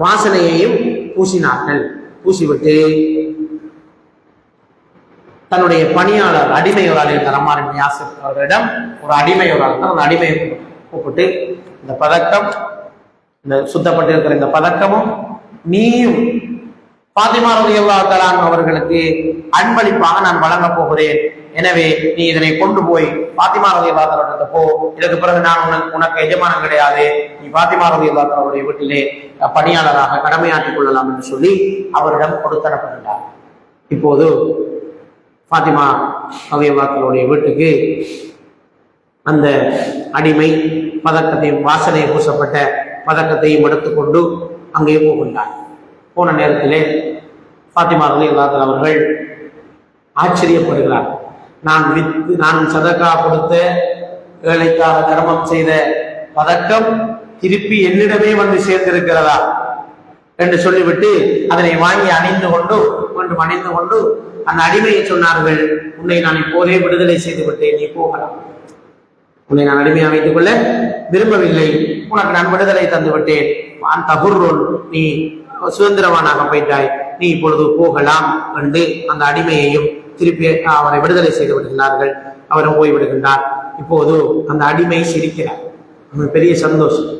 வாசனையையும் பூசினார்கள். பூசிவிட்டு தன்னுடைய பணியாளர் அடிமையோரால் இருந்தார் அம்மார் இப்னு யாசிர் அவர்களிடம் ஒரு அடிமையோரால் இருந்தார். அந்த அடிமையை கூப்பிட்டு, இந்த பதக்கம், இந்த சுத்தப்பட்டிருக்கிற இந்த பதக்கமும் நீயும் பாத்திமா ரலியல்லாஹு தஆலா அவர்களுக்கு அன்பளிப்பாக நான் வழங்க போகிறேன். எனவே நீ இதனை கொண்டு போய் பாத்திமா ரலியல்லாஹு தஆலா போ, இதற்கு பிறகு நான் உனக்கு எஜமானம் கிடையாது, நீ பாத்திமா ரலியல்லாஹு தஆலாவுடைய வீட்டிலே பணியாளராக கடமையாற்றிக் கொள்ளலாம் என்று சொல்லி அவரிடம் கொடுத்தரப்பட்டார். இப்போது பாத்திமா ரலியல்லாஹு தஆலாவுடைய வீட்டுக்கு அந்த அடிமை பதக்கத்தையும் வாசனை பூசப்பட்ட பதக்கத்தையும் எடுத்துக்கொண்டு அங்கே போகின்றார். போன நேரத்திலே பாத்திமா ரலியல்லாஹு தஆலா அவர்கள் ஆச்சரியப்படுகிறார். நான் சதகா கொடுத்த, ஏழைக்காக தர்மம் செய்த பதக்கம் திருப்பி என்னிடமே வந்து சேர்ந்திருக்கிறதா என்று சொல்லிவிட்டு அதனை வாங்கி அணிந்து கொண்டு அந்த அடிமையை சொன்னார்கள், உன்னை நான் இப்போதே விடுதலை செய்து விட்டேன், நீ போகலாம். உன்னை நான் அடிமையாக வைத்துக் கொள்ள விரும்பவில்லை, உனக்கு நான் விடுதலை தந்து விட்டேன், நீ சுதந்திரவானாக போயிட்டாய், நீ இப்பொழுது போகலாம் என்று அந்த அடிமையையும் திருப்பி அவரை விடுதலை செய்து விடுகிறார்கள். அவரும் போய்விடுகின்றார். இப்போது அந்த அடிமை சிரிக்கிறார். பெரிய சந்தோஷம்,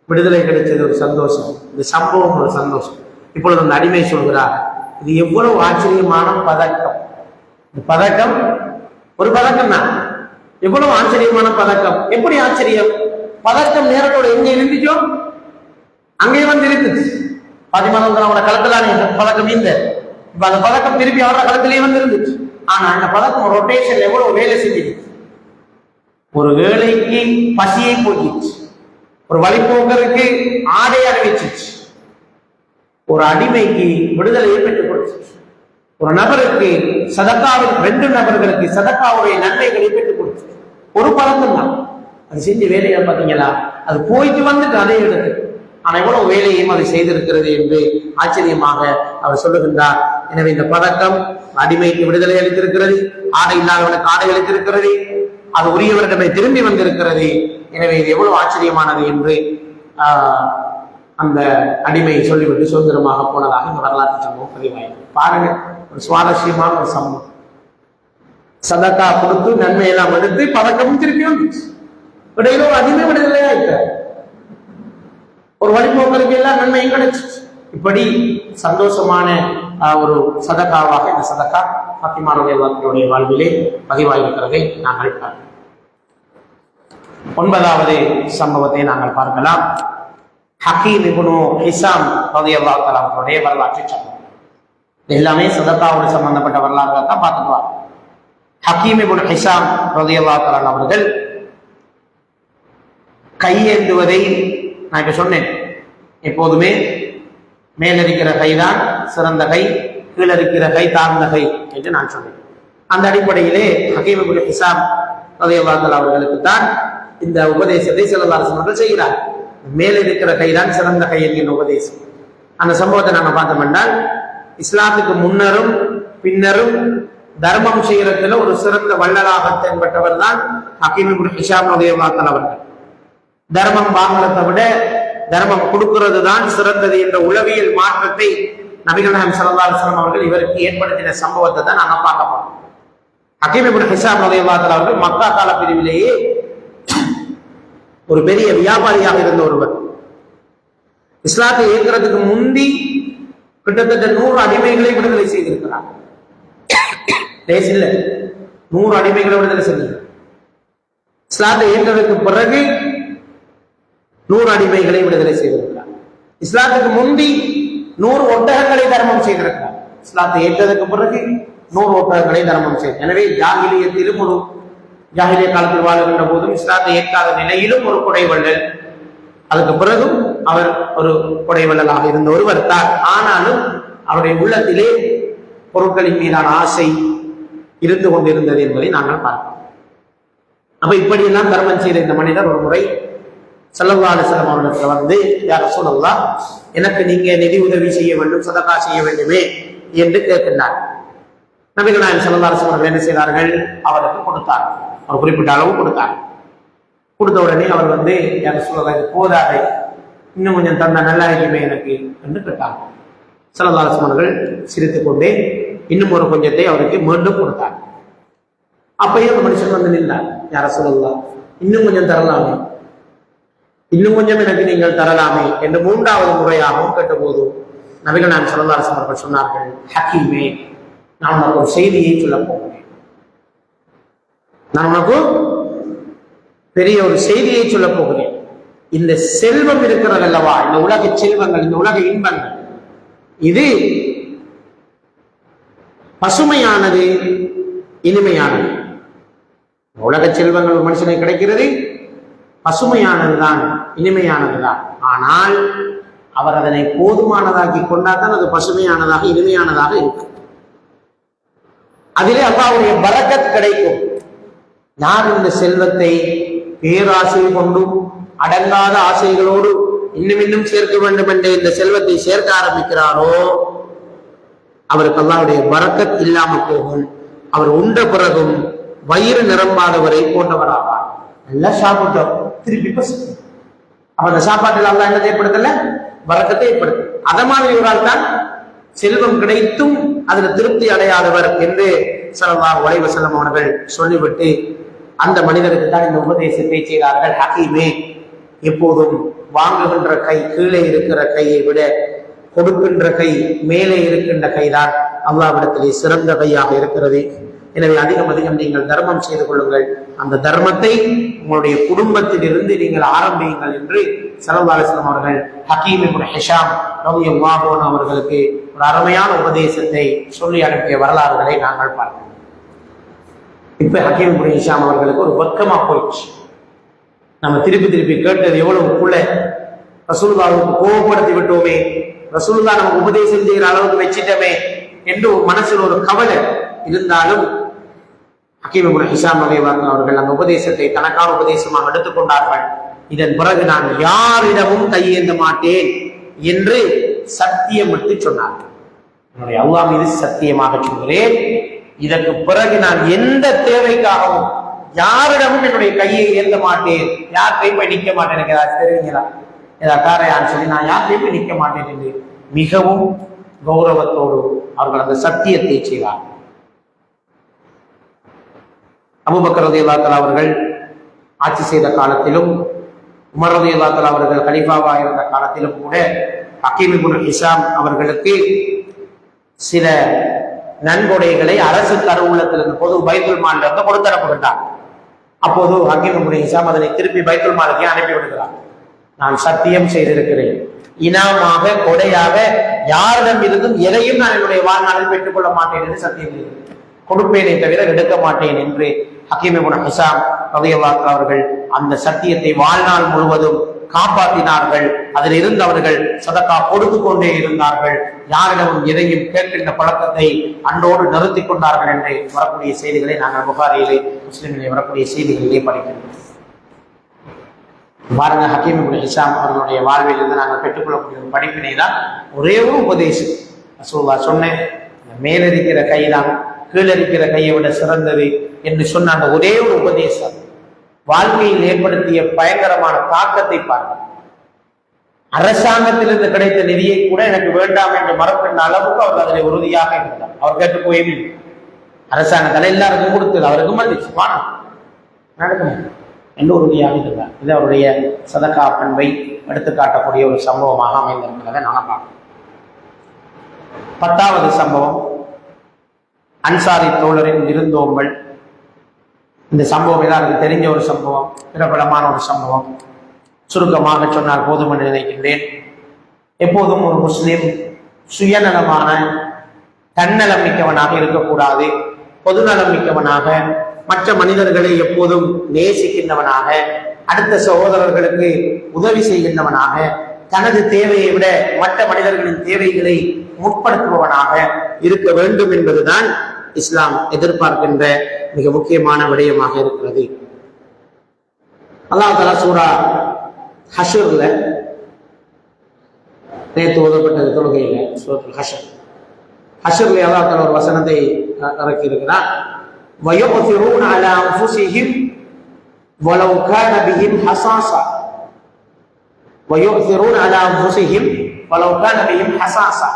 விடுதலை கிடைச்சது ஒரு சந்தோஷம், இந்த சம்பவம் ஒரு சந்தோஷம். இப்பொழுது அந்த அடிமை சொல்கிறார், இது எவ்வளவு ஆச்சரியமான பதக்கம், இந்த பதக்கம் ஒரு பதக்கம் தான், எவ்வளவு ஆச்சரியமான பதக்கம். எப்படி ஆச்சரியம், பதக்கம் நேரத்தோட எங்க இருந்துச்சோ அங்கே வந்து இருந்துச்சு. பாத்திமா ரலியல்லாஹு களத்திலான பதக்கம் இந்த இப்ப அந்த பதக்கம் திருப்பி அவரோட களத்திலேயே வந்து இருந்துச்சு. ஆனா அந்த பதக்கம் ரொட்டேஷன் எவ்வளவு வேலை செஞ்சிச்சு. ஒரு வேலைக்கு பசியை போக்கிச்சு, ஒரு வழிபோக்கருக்கு ஆடை அறிவிச்சிச்சு, ஒரு அடிமைக்கு விடுதலையை பெற்றுக் கொடுத்துச்சு, ஒரு நபருக்கு சதக்காவில் 2 நபர்களுக்கு சதக்காவுடைய நன்மைகளை பெற்றுக் கொடுத்து. ஒரு பதக்கம் தான் அது செஞ்ச வேலையை பார்த்தீங்களா, அது போயிட்டு வந்துட்டு அதே இடத்துக்கு. ஆனா எவ்வளவு வேலையும் அதை செய்திருக்கிறது என்று ஆச்சரியமாக அவர் சொல்லுகின்றார். எனவே இந்த பதக்கம் அடிமைக்கு விடுதலை அளித்திருக்கிறது, ஆடை இல்லாதவனுக்கு ஆடை அளித்திருக்கிறது, அது உரியவரிடமே திரும்பி வந்திருக்கிறது. எனவே இது எவ்வளவு ஆச்சரியமானது என்று அந்த அடிமையை சொல்லிவிட்டு சுதந்திரமாக போனதாக இந்த வரலாற்று சம்பவம் பதிவாயிருக்கு. பாருங்க, ஒரு சுவாரஸ்யமான ஒரு சம்பவம். சதக்கா கொடுத்து நன்மையெல்லாம் எடுத்து பதக்கமும் திருப்பி வந்துச்சு. இடையில ஒரு அடிமை விடுதலையா இருக்க, ஒரு வழிபோக்கருக்கு எல்லாம் நன்மையும் கிடைச்சிச்சு. இப்படி சந்தோஷமான ஒரு சதக்காவாக இந்த சதக்கா ஃபாத்திமா ரலியல்லாஹு வாழ்விலே பதிவாயிருக்கிறதை நாங்கள் பார்க்கிறோம். 9வது சம்பவத்தை நாங்கள் பார்க்கலாம். ஹக்கீம் இப்னு ஹிசாம் ரலியல்லாஹு தஆலா அவருடைய வரலாற்று சம்பவம். எல்லாமே சதக்காவோடு சம்பந்தப்பட்ட வரலாறுகளை தான் பார்த்துக்குவாங்க. ஹக்கீம் இப்னு ஹிசாம் ரலியல்லாஹு தஆலா அவர்கள் கையேந்துவதை நான் இப்ப சொன்னேன். எப்போதுமே மேலிருக்கிற கைதான் சிறந்த கை, கீழே இருக்கிற கை தாழ்ந்த கை என்று நான் சொன்னேன். அந்த அடிப்படையிலே ஹக்கீம் இப்னு ஹிசாம் ரலியல்லாஹு தஆலா அவர்களுக்கு தான் இந்த உபதேசத்தை ஸல்லல்லாஹு அலைஹி வஸல்லம் செய்கிறார். மேலே இருக்கிற கைதான் சிறந்த கை என்கிற உபதேசம். அந்த சம்பவத்தை நாங்கள் பார்த்தோம் என்றால், இஸ்லாத்துக்கு முன்னரும் பின்னரும் தர்மம் செய்யறதுல ஒரு சிறந்த வள்ளலாக தென்பட்டவர் தான் ஹக்கீம் இப்னு ஹிசாம் ரலியல்லாஹு தஆலா அவர்கள். தர்மம் வாங்குறதை விட தர்மம் கொடுக்கிறது தான் சிறந்தது என்ற உளவியல் மாற்றத்தை நபிகள் நாயகம் ஸல்லல்லாஹு அலைஹி வஸல்லம் அவர்கள் இவருக்கு ஏற்படுத்தின சம்பவத்தை தான் நாங்கள் பார்க்க போறோம். ஹக்கீம் இப்னு ஹிசாம் ரலியல்லாஹு தஆலா அவர்கள் மக்கா கால பிரிவிலேயே ஒரு பெரிய வியாபாரியாக இருந்த ஒருவர். இஸ்லாத்தை ஏற்கிறதுக்கு முந்தி கிட்டத்தட்ட 100 அடிமைகளை விடுதலை செய்திருக்கிறார். 100 அடிமைகளை விடுதலை செய்திருக்கிறார். இஸ்லாத்தை ஏற்றதற்கு பிறகு 100 அடிமைகளை விடுதலை செய்திருக்கிறார். இஸ்லாத்துக்கு முந்தி 100 ஒட்டகங்களை தர்மம் செய்திருக்கிறார். இஸ்லாத்தை ஏற்றதற்கு பிறகு 100 ஒட்டகங்களை தர்மம் செய்தார். எனவே ஜாகிலியத்திலும் ஒரு ஜாகிலிய காலத்தில் வாழுகின்ற போதும் இஸ்லாத்தை ஏற்காத நிலையிலும் ஒரு கொடைவள்ளல், அதுக்கு பிறகும் அவர் ஒரு கொடைவள்ளலாக இருந்த ஒருவர் தான். ஆனாலும் அவருடைய உள்ளத்திலே பொருட்களின் மீதான ஆசை இருந்து கொண்டிருந்தது என்பதை நாங்கள் பார்க்கிறோம். அப்ப இப்படியெல்லாம் தர்மம் செய்த இந்த மனிதர் ஒரு முறை ஸல்லல்லாஹு அலைஹி வஸல்லம் அவர்களிடத்தில் வந்து, யா ரசூலல்லாஹ், எனக்கு நீங்க நிதி உதவி செய்ய வேண்டும், சதகா செய்ய வேண்டுமே என்று கேட்கின்றார். நபிகள் நாயகம் ஸல்லல்லாஹு அலைஹி வஸல்லம் என்ன செய்தார்கள்? அவருக்கு கொடுத்தார். அவர் குறிப்பிட்ட அளவு கொடுத்தார். கொடுத்த உடனே அவர் வந்து, யா ரசூலல்லாஹ், இது போதாது, இன்னும் கொஞ்சம் தந்தா நல்லா இருக்குமே எனக்கு என்று கேட்டார். ஸல்லல்லாஹு அலைஹி வஸல்லம் அவர்கள் சிரித்துக் கொண்டே இன்னும் ஒரு கொஞ்சத்தை அவருக்கு மீண்டும் கொடுத்தார். அப்பயும் அந்த மனுஷன் வந்து நின்றார். யா ரசூலல்லாஹ், இன்னும் கொஞ்சம் தரலாமே, இன்னும் கொஞ்சம் எனக்கு நீங்கள் தரலாமே என்று 3வது முறையாகவும் கேட்டபோது நபிகள் நாயகம் ஸல்லல்லாஹு அலைஹி வஸல்லம் அவர்கள் சொன்னார்கள், ஹக்கீமே, நான் உனக்கு ஒரு செய்தியை சொல்ல போகிறேன். நான் உனக்கு பெரிய ஒரு செய்தியை சொல்ல போகிறேன். இந்த செல்வம் இருக்கிறது அல்லவா, இந்த உலக செல்வங்கள், இந்த உலக இன்பங்கள், இது பசுமையானது, இனிமையானது. உலக செல்வங்கள் ஒரு மனுஷனை கிடைக்கிறது, பசுமையானதுதான், இனிமையானதுதான். ஆனால் அவர் அதனை போதுமானதாக்கி கொண்டால்தான் அது பசுமையானதாக, இனிமையானதாக இருக்கும். அதிலே அல்லாஹ்வுடைய பரக்கத் கிடைக்கும். யார் இந்த செல்வத்தை பேராசை கொண்டும் அடங்காத ஆசைகளோடு இன்னும் இன்னும் சேர்க்க வேண்டும் என்ற இந்த செல்வத்தை சேர்க்க ஆரம்பிக்கிறாரோ, அவருக்கு அல்லாஹ்வுடைய பரக்கத் இல்லாம போகும். அவர் உண்ட பிறகும் வயிறு நிரம்பாதவரை போன்றவராவார். நல்லா சாப்பிட்டோம், திருப்பி பசி. அப்ப அந்த சாப்பாட்டில் அல்லாஹ் என்ன ஏற்படுத்தல? பரக்கத்தை ஏற்படுத்த. அத மாதிரி ஒரு ஆள் தான் செல்வம் கிடைத்தும் அதுல திருப்தி அடையாதவர் என்று ஸல்லல்லாஹு அலைஹி வஸல்லம் அவர்கள் சொல்லிவிட்டு அந்த மனிதருக்கு தான் இந்த உபதேசத்தை செய்தார்கள். ஹக்கீமே, எப்போதும் வாங்குகின்ற கை கீழே இருக்கிற கையை விட கொடுக்கின்ற கை மேலே இருக்கின்ற கைதான் அல்லாஹ்விடத்திலே சிறந்த கையாக இருக்கிறது. எனவே அதிகம் அதிகம் நீங்கள் தர்மம் செய்து கொள்ளுங்கள். அந்த தர்மத்தை உங்களுடைய குடும்பத்தில் இருந்து நீங்கள் ஆரம்பியுங்கள் என்று ஸல்லல்லாஹு அலைஹி வஸல்லம் அவர்கள் ஹக்கீம் இப்னு ஹிசாம் ரலியல்லாஹு அன்ஹு அவர்களுக்கு ஒரு அருமையான உபதேசத்தை சொல்லி அனுப்பிய வரலாறுகளை நாங்கள் பார்க்கிறோம். இப்ப ஹக்கீம் இப்னு ஹிசாம் அவர்களுக்கு ஒரு வெட்கமா போயிடுச்சு. நம்ம திருப்பி திருப்பி கேட்டது எவ்வளவுக்குள்ள ரசூலுல்லாஹ்வுக்கு கோபப்படுத்தி விட்டோமே, ரசூலுல்லாஹ் நமக்கு உபதேசம் செய்கிற அளவுக்கு வச்சிட்டோமே என்று மனசில் ஒரு கவலை இருந்தாலும் ஹக்கீம் இப்னு ஹிசாம் ரலியல்லாஹு அவர்கள் அந்த உபதேசத்தை தனக்கான உபதேசமாக எடுத்துக்கொண்டார்கள். இதன் பிறகு நான் யாரிடமும் கையேந்த மாட்டேன் என்று சத்தியமிட்டு சொன்னார்கள். என்னுடைய அல்லாஹ் மீது சத்தியமாக சொல்கிறேன், இதற்கு பிறகு நான் எந்த தேவைக்காகவும் யாரிடமும் என்னுடைய கையை ஏந்த மாட்டேன், யார் கை போய் நிற்க மாட்டேன். எனக்கு தெரியுங்களா? தாரையான்னு சொல்லி நான் யாரையுமே நிற்க மாட்டேன் என்று மிகவும் கௌரவத்தோடு அவர்கள் அந்த சத்தியத்தை செய்தார். அபூபக்கர் ரலியல்லாஹு தஆலா அவர்கள் ஆட்சி செய்த காலத்திலும், உமர் ரலியல்லாஹு தஆலா அவர்கள் கலீஃபாவாக இருந்த காலத்திலும் கூட ஹக்கீம் இப்னு ஹிஷாம் அவர்களுக்கு சில நன்கொடைகளை அரசு கருவூலத்திலிருந்து பொது பைத்துல் மால்ல இருந்து கொடுத்தரப்புகின்றார். அப்போது ஹக்கீம் இப்னு ஹிஷாம் அதனை திருப்பி பைத்துல் மாலுக்கு அனுப்பி விடுகிறார். நான் சத்தியம் செய்திருக்கிறேன், இனாமாக கொடையாக யாரிடம் இருந்தும் எதையும் நான் என்னுடைய வாழ்நாளில் பெற்றுக் கொள்ள மாட்டேன் என்று சத்தியம் செய்கிறேன், கொடுப்பேனே தவிர எடுக்க மாட்டேன் என்று ஹக்கீம் இப்னு ஹிஷாம் ரலியல்லாஹு அவர்கள் அந்த சத்தியத்தை வாழ்நாள் முழுவதும் காப்பாற்றினார்கள். அதில் இருந்தவர்கள் சதக்கா கொடுத்து கொண்டே இருந்தார்கள், யாரிடமும் எதையும் கேட்கின்ற பழக்கத்தை அன்றோடு நிறுத்திக் கொண்டார்கள் என்று வரக்கூடிய செய்திகளை நாங்கள் புகாரியிலே முஸ்லிமிலே வரக்கூடிய செய்திகளிலே படிக்கிறோம். பாருங்க, ஹக்கீம் இப்னு ஹிஷாம் அவர்களுடைய வாழ்வில் இருந்து நாங்கள் பெற்றுக்கொள்ளக்கூடிய படிப்பினை தான் ஒரே ஒரு உபதேசம். ரசூலுல்லாஹ் சொன்னேன், மேலரிக்கிற கைதான் கீழரிக்கிற கையை விட சிறந்தது என்று சொன்ன அந்த ஒரே ஒரு உபதேசம் வாழ்க்கையில் ஏற்படுத்திய பயங்கரமான தாக்கத்தை பாருங்கள். அரசாங்கத்திலிருந்து கிடைத்த நிதியை கூட எனக்கு வேண்டாம் என்று மறக்கின்ற அளவுக்கு அவர் அதில் உறுதியாக இருந்தார். அவர் கேட்டு போயவே அரசாங்கத்தால் எல்லாருக்கும் கொடுத்தது, அவருக்கும் வந்துச்சு வானம் நடக்கும் என்று உறுதியாக இருந்தார். இது அவருடைய சதகா பண்பை எடுத்து காட்டக்கூடிய ஒரு சம்பவமாக அமைந்திருக்கிறதை நான் பார்க்கிறேன். 10வது சம்பவம் அன்சாரி தோழரின் விருந்தோம்பல். இந்த சம்பவம் எல்லாருக்கும் தெரிஞ்ச ஒரு சம்பவம், பிரபலமான ஒரு சம்பவம். சுருக்கமாக சொன்னால் போதும் என்று நினைக்கின்றேன். எப்போதும் ஒரு முஸ்லிம் சுயநலமான தன்னலம் மிக்கவனாக இருக்கக்கூடாது. பொதுநலம் மிக்கவனாக, மற்ற மனிதர்களை எப்போதும் நேசிக்கின்றவனாக, அடுத்த சகோதரர்களுக்கு உதவி செய்கின்றவனாக, தனது தேவையை விட மற்ற மனிதர்களின் தேவைகளை முற்படுத்துபவனாக இருக்க வேண்டும் என்பதுதான் இஸ்லாம் எதிர்பார்க்கின்ற மிக முக்கியமான விடயமாக இருக்கிறது. அல்லாஹ் தஆலா சூரா ஹஷ்ர்ல நேற்று ஓதப்பட்ட தொழுகையில சூரத்துல் ஹஷ்ர்ல அல்லாஹ் தஆலா ஒரு வசனத்தை இறக்கி இருக்கிறார். வயுஃபிரூன அலா அன்ஃபுஸிஹிம் வலவ் கான பிஹிம் ஹஸாஸா. வயுஃபிரூன அலா அன்ஃபுஸிஹிம் வலவ் கான பிஹிம் ஹஸாஸா.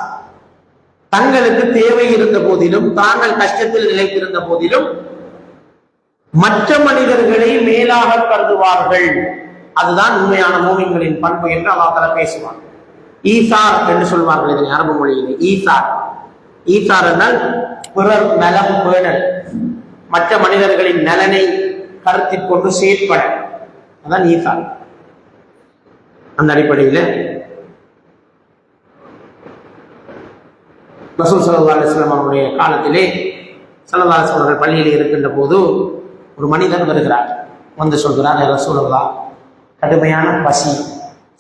தங்களுக்கு தேவை இருந்த போதிலும், தாங்கள் கஷ்டத்தில் நிலைத்திருந்த போதிலும் மற்ற மனிதர்களை மேலாக கருதுவார்கள். அதுதான் உண்மையான மூமின்களின் பண்பு என்று அல்லாஹ் தஆலா பேசுவார். ஈசார் என்று சொல்வார்கள் இதனை அரபு மொழியிலே. ஈசார் என்றால் பிறர் நலம் பேணல், மற்ற மனிதர்களின் நலனை கருத்தில் கொண்டு செயற்பட, அதான் ஈசார். அந்த அடிப்படையில் ரசூல் ஸல்லல்லாஹு அலைஹி வஸல்லம் அவருடைய காலத்திலே ஸல்லல்லாஹு அலைஹி வஸல்லம் பள்ளியில் இருக்கின்ற போது ஒரு மனிதன் வருகிறார். வந்து சொல்கிறார், ரசூலுல்லாஹ் கடுமையான பசி,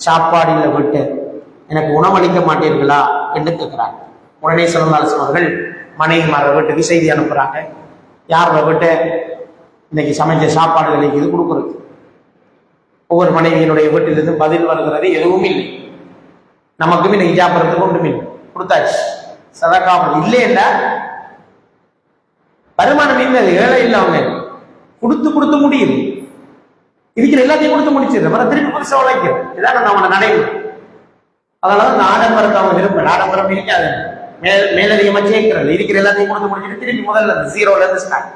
சாப்பாடு இல்லை, விட்டு எனக்கு உணவளிக்க மாட்டீர்களா என்று கேட்கிறார். உடனே ஸல்லல்லாஹு அலைஹி வஸல்லம் அவர்கள் மனைவிமார வீட்டுக்கு செய்தி அனுப்புறாங்க. யாரோட வீட்டை இன்னைக்கு சமைச்ச சாப்பாடுகளுக்கு இது கொடுக்குறது. ஒவ்வொரு மனைவியினுடைய வீட்டிலிருந்து பதில் வருகிறது, எதுவும் இல்லை. நமக்கும் இன்னைக்கு சாப்பிட்றதுக்கு ஒன்றும் இல்லை, கொடுத்தாச்சு. சதகாமல் இல்லை இல்ல, வருமானம் இல்லை, ஏழை இல்லை, அவங்க கொடுத்து முடியுது. இருக்கிற எல்லாத்தையும் கொடுத்து முடிச்சிருது, மற திருப்பி புதுசா உழைக்கிறது. இதான் நம்ம நடைமுறை. அதனால அந்த ஆடம்பரத்தை அவங்க விரும்பல. ஆடம்பரம் இருக்காது, மேலதிகமா சேர்க்கிறது. இருக்கிற எல்லாத்தையும் கொடுத்து முடிச்சுட்டு திருப்பி முதல்ல இருந்து ஜீரோல இருந்து ஸ்டார்ட்.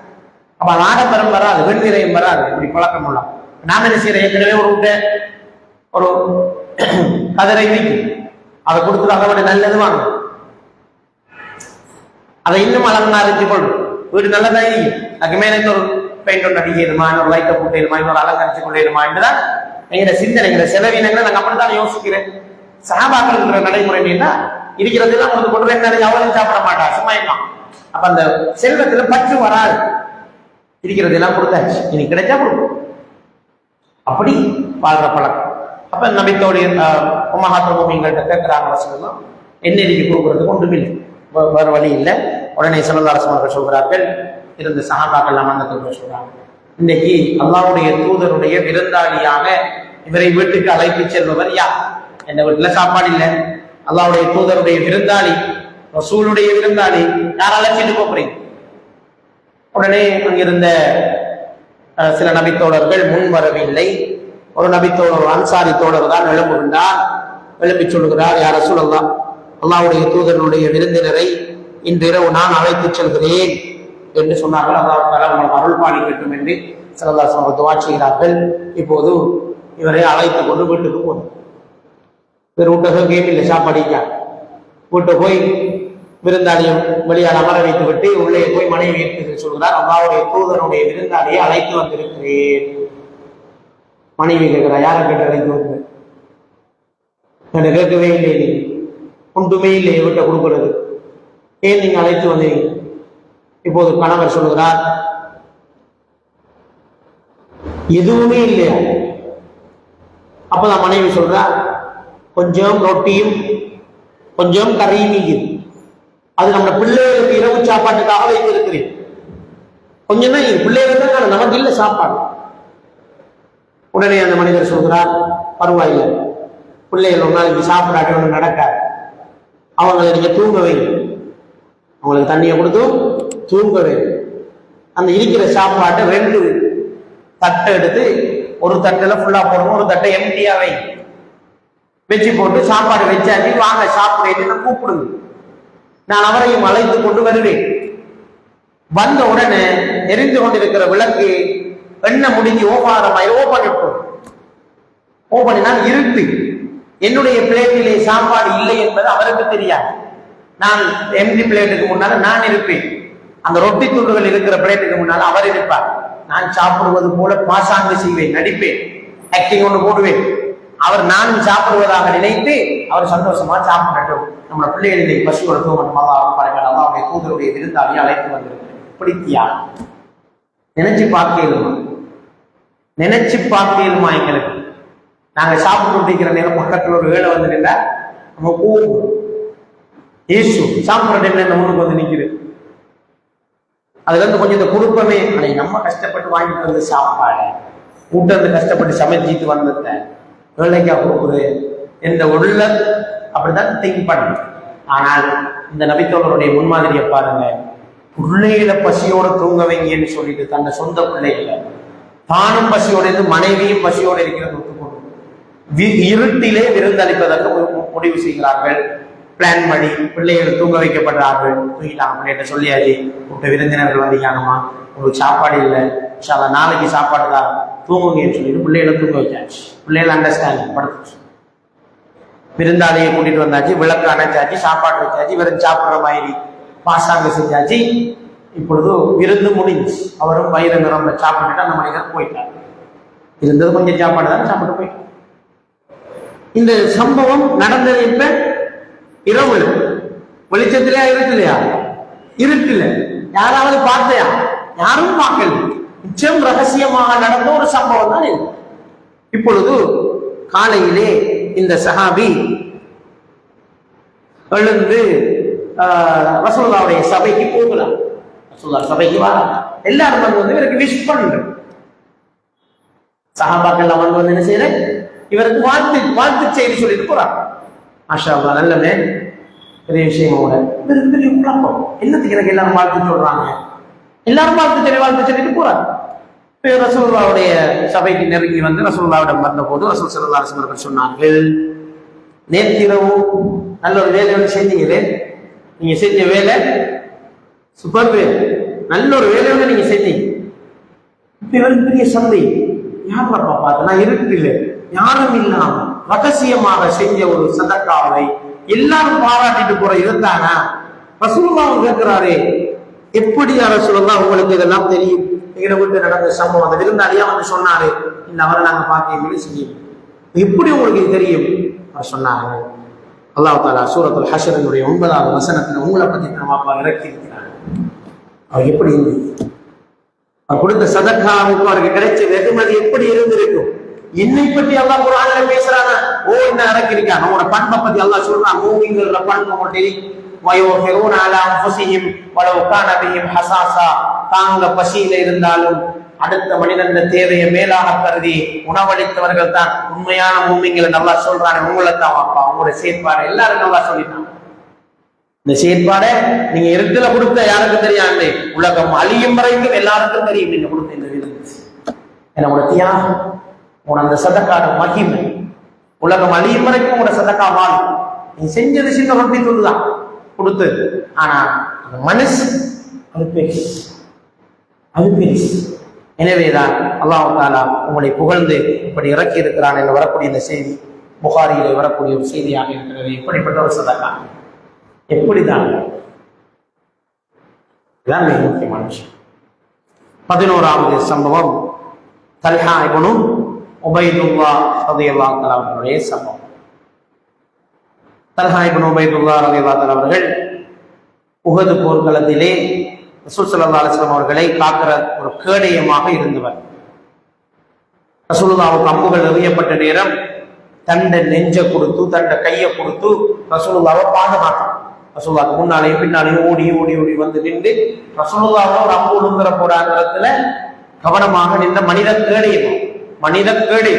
அப்ப அந்த ஆடம்பரம் வராது, வெண்திரையும் வராது. இப்படி பழக்கம் உள்ள நாம என்ன செய்யற, ஏற்கனவே ஒரு கதிரை வீட்டு அதை கொடுத்துட்டு அதை விட நல்லது வாங்க, அதை இன்னும் அலங்கரிச்சு கொள்ளும். வீடு நல்லதா இருக்கும், அதுக்கு மேல ஒரு பெயிண்ட் ஒன்று அடிக்கிறதுமா, இன்னொரு லைட்டை போட்டுமா, இன்னொரு அலங்கரிச்சு கொள்ளிடுமா என்றுதான் எங்களோட சிந்தனைகளை, செலவினங்களை நாங்கள் அப்படித்தான் யோசிக்கிறேன். சஹாபாக்கள் இருக்கிற நடைமுறை என்னன்னா, இருக்கிறதெல்லாம் கொண்டு கொண்டு என்ன அவ்வளவு சாப்பிட மாட்டா, சும்மா இருக்கான். அப்ப அந்த செல்வத்துல பற்று வராது. இருக்கிறதெல்லாம் கொடுத்தாச்சு, இனி கிடைச்சா கொடுக்கும், அப்படி வாழ்ற பழக்கம். அப்ப நபித்தோடைய உம்மஹாத்துல் கேட்கிறாங்க, சொல்லலாம் என்ன இன்னைக்கு கொடுக்கறதுக்கு ஒன்றுமில்லை, வேறு வழி இல்லை. உடனே ஸல்லல்லாஹு அலைஹி வஸல்லம் சொல்கிறார்கள், இருந்த சஹாபாக்கள் அமர்ந்து சொல்றாங்க, இன்னைக்கு அல்லாஹ்வுடைய தூதருடைய விருந்தாளியாக இவரை வீட்டுக்கு அழைத்து செல்பவர் யார்? எந்த வீட்டுல சாப்பாடு இல்லை, அல்லாஹ்வுடைய தூதருடைய விருந்தாளி, ரசூலுடைய விருந்தாளி, யார் அழைச்சிட்டு போறீங்க? உடனே அங்கிருந்த சில நபித்தோழர்கள் முன் வரவில்லை. ஒரு நபித்தோழர், ஒரு அன்சாரி தோழர் தான் எழும்புகின்றார். எழுப்பி சொல்லுகிறார், யார் ரசூலல்லாஹ், அல்லாஹ்வுடைய தூதருடைய விருந்தினரை இன்றிரவு நான் அழைத்துச் செல்கிறேன் என்று சொன்னார்கள். அல்லாஹ் தஆலா உங்களுக்கு அருள் பாலிக்கட்டும் என்று ஸல்லல்லாஹு அலைஹி வஸல்லம் துஆ செய்கிறார்கள். இப்போது இவரை அழைத்து கொண்டு வீட்டுக்கு போனார். இவர் வீட்டை கேமில்லை, சாப்பாடிக்கா வீட்டை போய் விருந்தாளியும் வெளியால் அமர வைத்து விட்டு உள்ளே போய் மனைவி சொல்கிறார், அல்லாஹ்வுடைய தூதருடைய விருந்தாளியை அழைத்து வந்திருக்கிறேன். மனைவி கேட்கிறார், யாரை கேட்டு அழைத்து வந்து? எனக்கு கேட்கவே இல்லை, நீ ஒன்றுமே இல்லை வீட்டை கொடுக்கிறது, ஏன் நீங்க அழைத்து வந்தீங்க? இப்போது கணவர் சொல்லுகிறார், எதுவுமே இல்லையா? அப்பதான் மனைவி சொல்றார், கொஞ்சம் ரொட்டியும் கொஞ்சம் கறியும், அது நம்ம பிள்ளைகளுக்கு இரவு சாப்பாட்டுக்காக வைத்திருக்கிறேன். கொஞ்சம் தான் பிள்ளைகளுக்கு தான், நமக்கு இல்லை சாப்பாடு. உடனே அந்த மனிதர் சொல்கிறார், பரவாயில்லை, பிள்ளைகள் ஒரு நாளைக்கு சாப்பிடாட்டி ஒன்று நடக்காது, அவங்களை நீங்க தூங்க வைங்க, அவங்களுக்கு தண்ணியை கொடுத்து தூங்க வைங்க. அந்த இருக்கிற சாப்பாட்டை 2 தட்டை எடுத்து, ஒரு தட்டில் ஃபுல்லா போடணும், ஒரு தட்டை எம்டியா வை, வச்சு போட்டு சாப்பாடு வச்சாச்சு, வாங்க சாப்பிடுன்னு கூப்பிடுங்க, நான் அவரையும் அழைத்து கொண்டு வருவேன். வந்த உடனே எரிந்து கொண்டிருக்கிற விளக்கு எண்ணெய் முடிஞ்சு ஓபாரமாய் ஓபனினால் இருட்டு, என்னுடைய பிளேட்டிலே சாப்பாடு இல்லை என்பது அவருக்கு தெரியாது. நான் எம்டி பிளேட்டுக்கு முன்னால நான் இருப்பேன், அந்த ரொட்டி துண்டுகள் இருக்கிற பிளேட்டுக்கு முன்னால அவர் இருப்பார். நான் சாப்பிடுவது போல பாசாங்கு செய்வேன், நடிப்பேன், ஆக்டிங் ஒன்று போடுவேன். அவர் நான் சாப்பிடுவதாக நினைத்து அவர் சந்தோஷமா சாப்பிடட்டும், நம்ம பிள்ளைகளை பசியோட தூங்கணுமாக பாருங்கள், அல்லாஹ்வுடைய தூதருடைய விருந்தாளியை அழைத்து வந்திருக்கிறேன். பிடித்தியா? நினைச்சு பார்க்கலுமா? நினைச்சு பார்க்கலுமா? எங்களுக்கு நாங்க சாப்பிட்டு இருக்கிற நேரம் பக்கத்துல ஒரு வேலை வந்து நின்றா நம்ம போவோம், ஏசு சாப்பிட்ற டைம்ல இந்த முன்னுக்கு வந்து நிக்குது, அதுல இருந்து கொஞ்சம் இந்த குடும்பமே, நம்ம கஷ்டப்பட்டு வாங்கிட்டு வந்து சாப்பாடு கூட்ட வந்து கஷ்டப்பட்டு சமைச்சிட்டு வந்தத வேலைக்கா கொடுக்குது என்ற உள்ள அப்படிதான் திங்க் பண்ண. ஆனால் இந்த நபித்தோழருடைய முன்மாதிரியை பாருங்க, பிள்ளைகளை பசியோட தூங்க வைங்கன்னு சொல்லிட்டு தன்னை சொந்த பிள்ளைகளை தானும் பசியோட இருந்து மனைவியும் பசியோட இருக்கிறது ஒத்துக்கொண்டு இருட்டிலே விருந்தளிப்பதற்கு முடிவு செய்கிறார்கள். பிளான் பண்ணி பிள்ளைகள் தூங்க வைக்கப்படுறார்கள். தூங்கிட்டாங்க, பிள்ளைகிட்ட சொல்லியாச்சு, கூட்ட விருந்தினர்கள் வந்திக்காங்கம்மா, உங்களுக்கு சாப்பாடு இல்லை, நாளைக்கு சாப்பாடு தான், தூங்குங்கன்னு சொல்லிட்டு பிள்ளைகளை தூங்க வச்சாச்சு. பிள்ளைகள் அண்டர்ஸ்டாண்டிங் படுத்துச்சு. விருந்தாளியை கூட்டிட்டு வந்தாச்சு, விளக்கு அணைச்சாச்சு, சாப்பாடு வச்சாச்சு, வெறும் சாப்பிட்ற மாதிரி பாசாங்க செஞ்சாச்சு. இப்பொழுது விருந்து முடிஞ்சு அவரும் வயிறு நிரம்ப சாப்பிட்டுட்டு அந்த மனிதர் போயிட்டார். இருந்தது கொஞ்சம் சாப்பாடு தான், சாப்பிட்டு போயிட்டார். இந்த சம்பவம் நடந்தது இப்ப இரவுல, வெளிச்சத்திலேயா இருக்குல்லையா? இருக்குல்ல. யாராவது பார்த்தையா? யாரும் பார்க்கல. நிச்சயம் ரகசியமாக நடந்த ஒரு சம்பவம் தான் இது. இப்பொழுது காலையிலே இந்த சஹாபி எழுந்து ரசூலுல்லாஹ்வுடைய சபைக்கு போகலாம். ரசூலுல்லாஹ் சபைக்கு வர எல்லாரும் வந்து இவருக்கு விஷ் பண்ற சஹாபாக்கள் வந்து என்ன செய்யற, இவருக்கு வாழ்த்து செய்தி சொல்லிட்டு போறாங்க. மாஷா அல்லாஹ், நல்லவே பெரிய விஷயமோட பெரிய குழப்பம். என்னத்துக்கு எனக்கு எல்லாரும் வாழ்த்து சொல்றாங்க? எல்லாரும் வாழ்த்து சொல்லிட்டு போறாங்க. ரசூலுல்லாஹ்வுடைய சபைக்கு நெருங்கி வந்து ரசூலுல்லாஹ்விடம் வந்த போது ரசூல் ஸல்லல்லாஹு அலைஹி வஸல்லம் சொன்னார்கள், நேற்றிரவு நல்ல ஒரு வேலை ஒன்று செஞ்சீங்களே, நீங்க செஞ்ச வேலை சூப்பர் வேலை, நல்ல ஒரு வேலை ஒன்று நீங்க செஞ்சீங்க. இப்ப இவருக்கு பெரிய சந்தை, யார் பார்த்து நான் இருக்குல்ல, யாரும் இல்லாம ரகசியமாக செஞ்ச ஒரு சதக்காவை எல்லாரும் பாராட்டிட்டு போற இருந்தானா? ரசூலுல்லாஹ் கேட்கிறாரு, எப்படி ரசூலுல்லாஹ் உங்களுக்கு இதெல்லாம் தெரியும்? எங்களை வீட்டு நடந்த சம்பவம், அந்த விருந்தாளியா வந்து சொன்னாரு, இந்த அவரை நாங்க பார்க்க செய்யும், எப்படி உங்களுக்கு இது தெரியும்? அவர் சொன்னாங்க, அல்லாஹ் தஆலா சூரத்துல் ஹஷ்ருடைய 9வது வசனத்துல உங்களை பத்தி நம்ம இறக்கி இருக்கிறார். அவர் எப்படி இருந்தது, அவர் கொடுத்த சதக்காவுக்கு அவருக்கு கிடைச்ச வெகுமதி எப்படி இருந்திருக்கும்? என்னை பற்றி அல்லாஹ் குர்ஆன்ல பேசுறாங்க. ஓ, என்ன இறக்கி இருக்காங்க, அவங்களோட பண்பை பத்தி அல்லாஹ் சொல்றான். மூமின்களோட பண்பு மட்டும் வயோஃபிரூன அலா அன்ஃபுஸிஹிம் வலவ் கான பிஹிம் ஹஸாஸா, தாங்க பசியில இருந்தாலும் அடுத்த மனிதன் தேவையை மேலாக கருதி உணவளித்தவர்கள் தான் உண்மையான மூமின்கள். நல்லா சொல்றாங்க. உங்களை தான் அப்பா உங்களுடைய செயற்பாடு எல்லாரும் நல்லா சொல்லிட்டாங்க. இந்த செயற்பாடை நீங்க இருட்டுல கொடுத்த யாருக்கு தெரியாது, உலகம் அழியும் வரைக்கும் எல்லாருக்கும் தெரியும் நீங்க கொடுத்த இந்த விருது. என்னோட தியாகம் உன் அந்த சதக்கான மகிமை உலகம் அழியும் வரைக்கும் உங்களோட சதக்கா வாழும். நீ செஞ்சது சின்ன ரொட்டி சொல்லுதான் கொடுத்தது, ஆனா அந்த மனசு அது பெருசு, அது பெருசு. எனவேதான் அல்லாஹ் தஆலா உங்களை புகழ்ந்து இப்படி இறக்கி இருக்கிறான் என்று வரக்கூடிய இந்த செய்தி புகாரியிலே வரக்கூடிய ஒரு செய்தியாக இருக்கிறது. எப்படிப்பட்ட ஒரு சதக்கா, எப்படிதான், இதுதான் மிக முக்கியமான விஷயம். 11வது சம்பவம் தல்ஹா இப்னு உபைதுல்லாஹ் ரலியல்லாஹு தஆலா அவர்களுடைய சம்பவம். தல்ஹா இப்னு உபைதுல்லாஹ் ரலியல்லாஹு தஆலா அவர்கள் உஹது போர்க்களத்திலே ரசூல் ஸல்லல்லாஹு அலைஹி வஸல்லம் அவர்களை காக்கிற ஒரு கேடயமாக இருந்தவர். ரசூலுல்லாஹ்வுக்கு அம்புகள் எறியப்பட்ட நேரம் தண்ட நெஞ்ச கொடுத்து தண்ட கையை கொடுத்து ரசூலுல்லாஹ்வை பாதுகாத்தார். ரசூலுல்லாஹ்வுக்கு முன்னாலேயும் பின்னாலேயும் ஓடி ஓடி ஓடி வந்து நின்று ரசூலுல்லாஹ்வை ஒரு அம்பு உளுந்துற போராட்டத்துல கவனமாக நின்ற மனித கேடை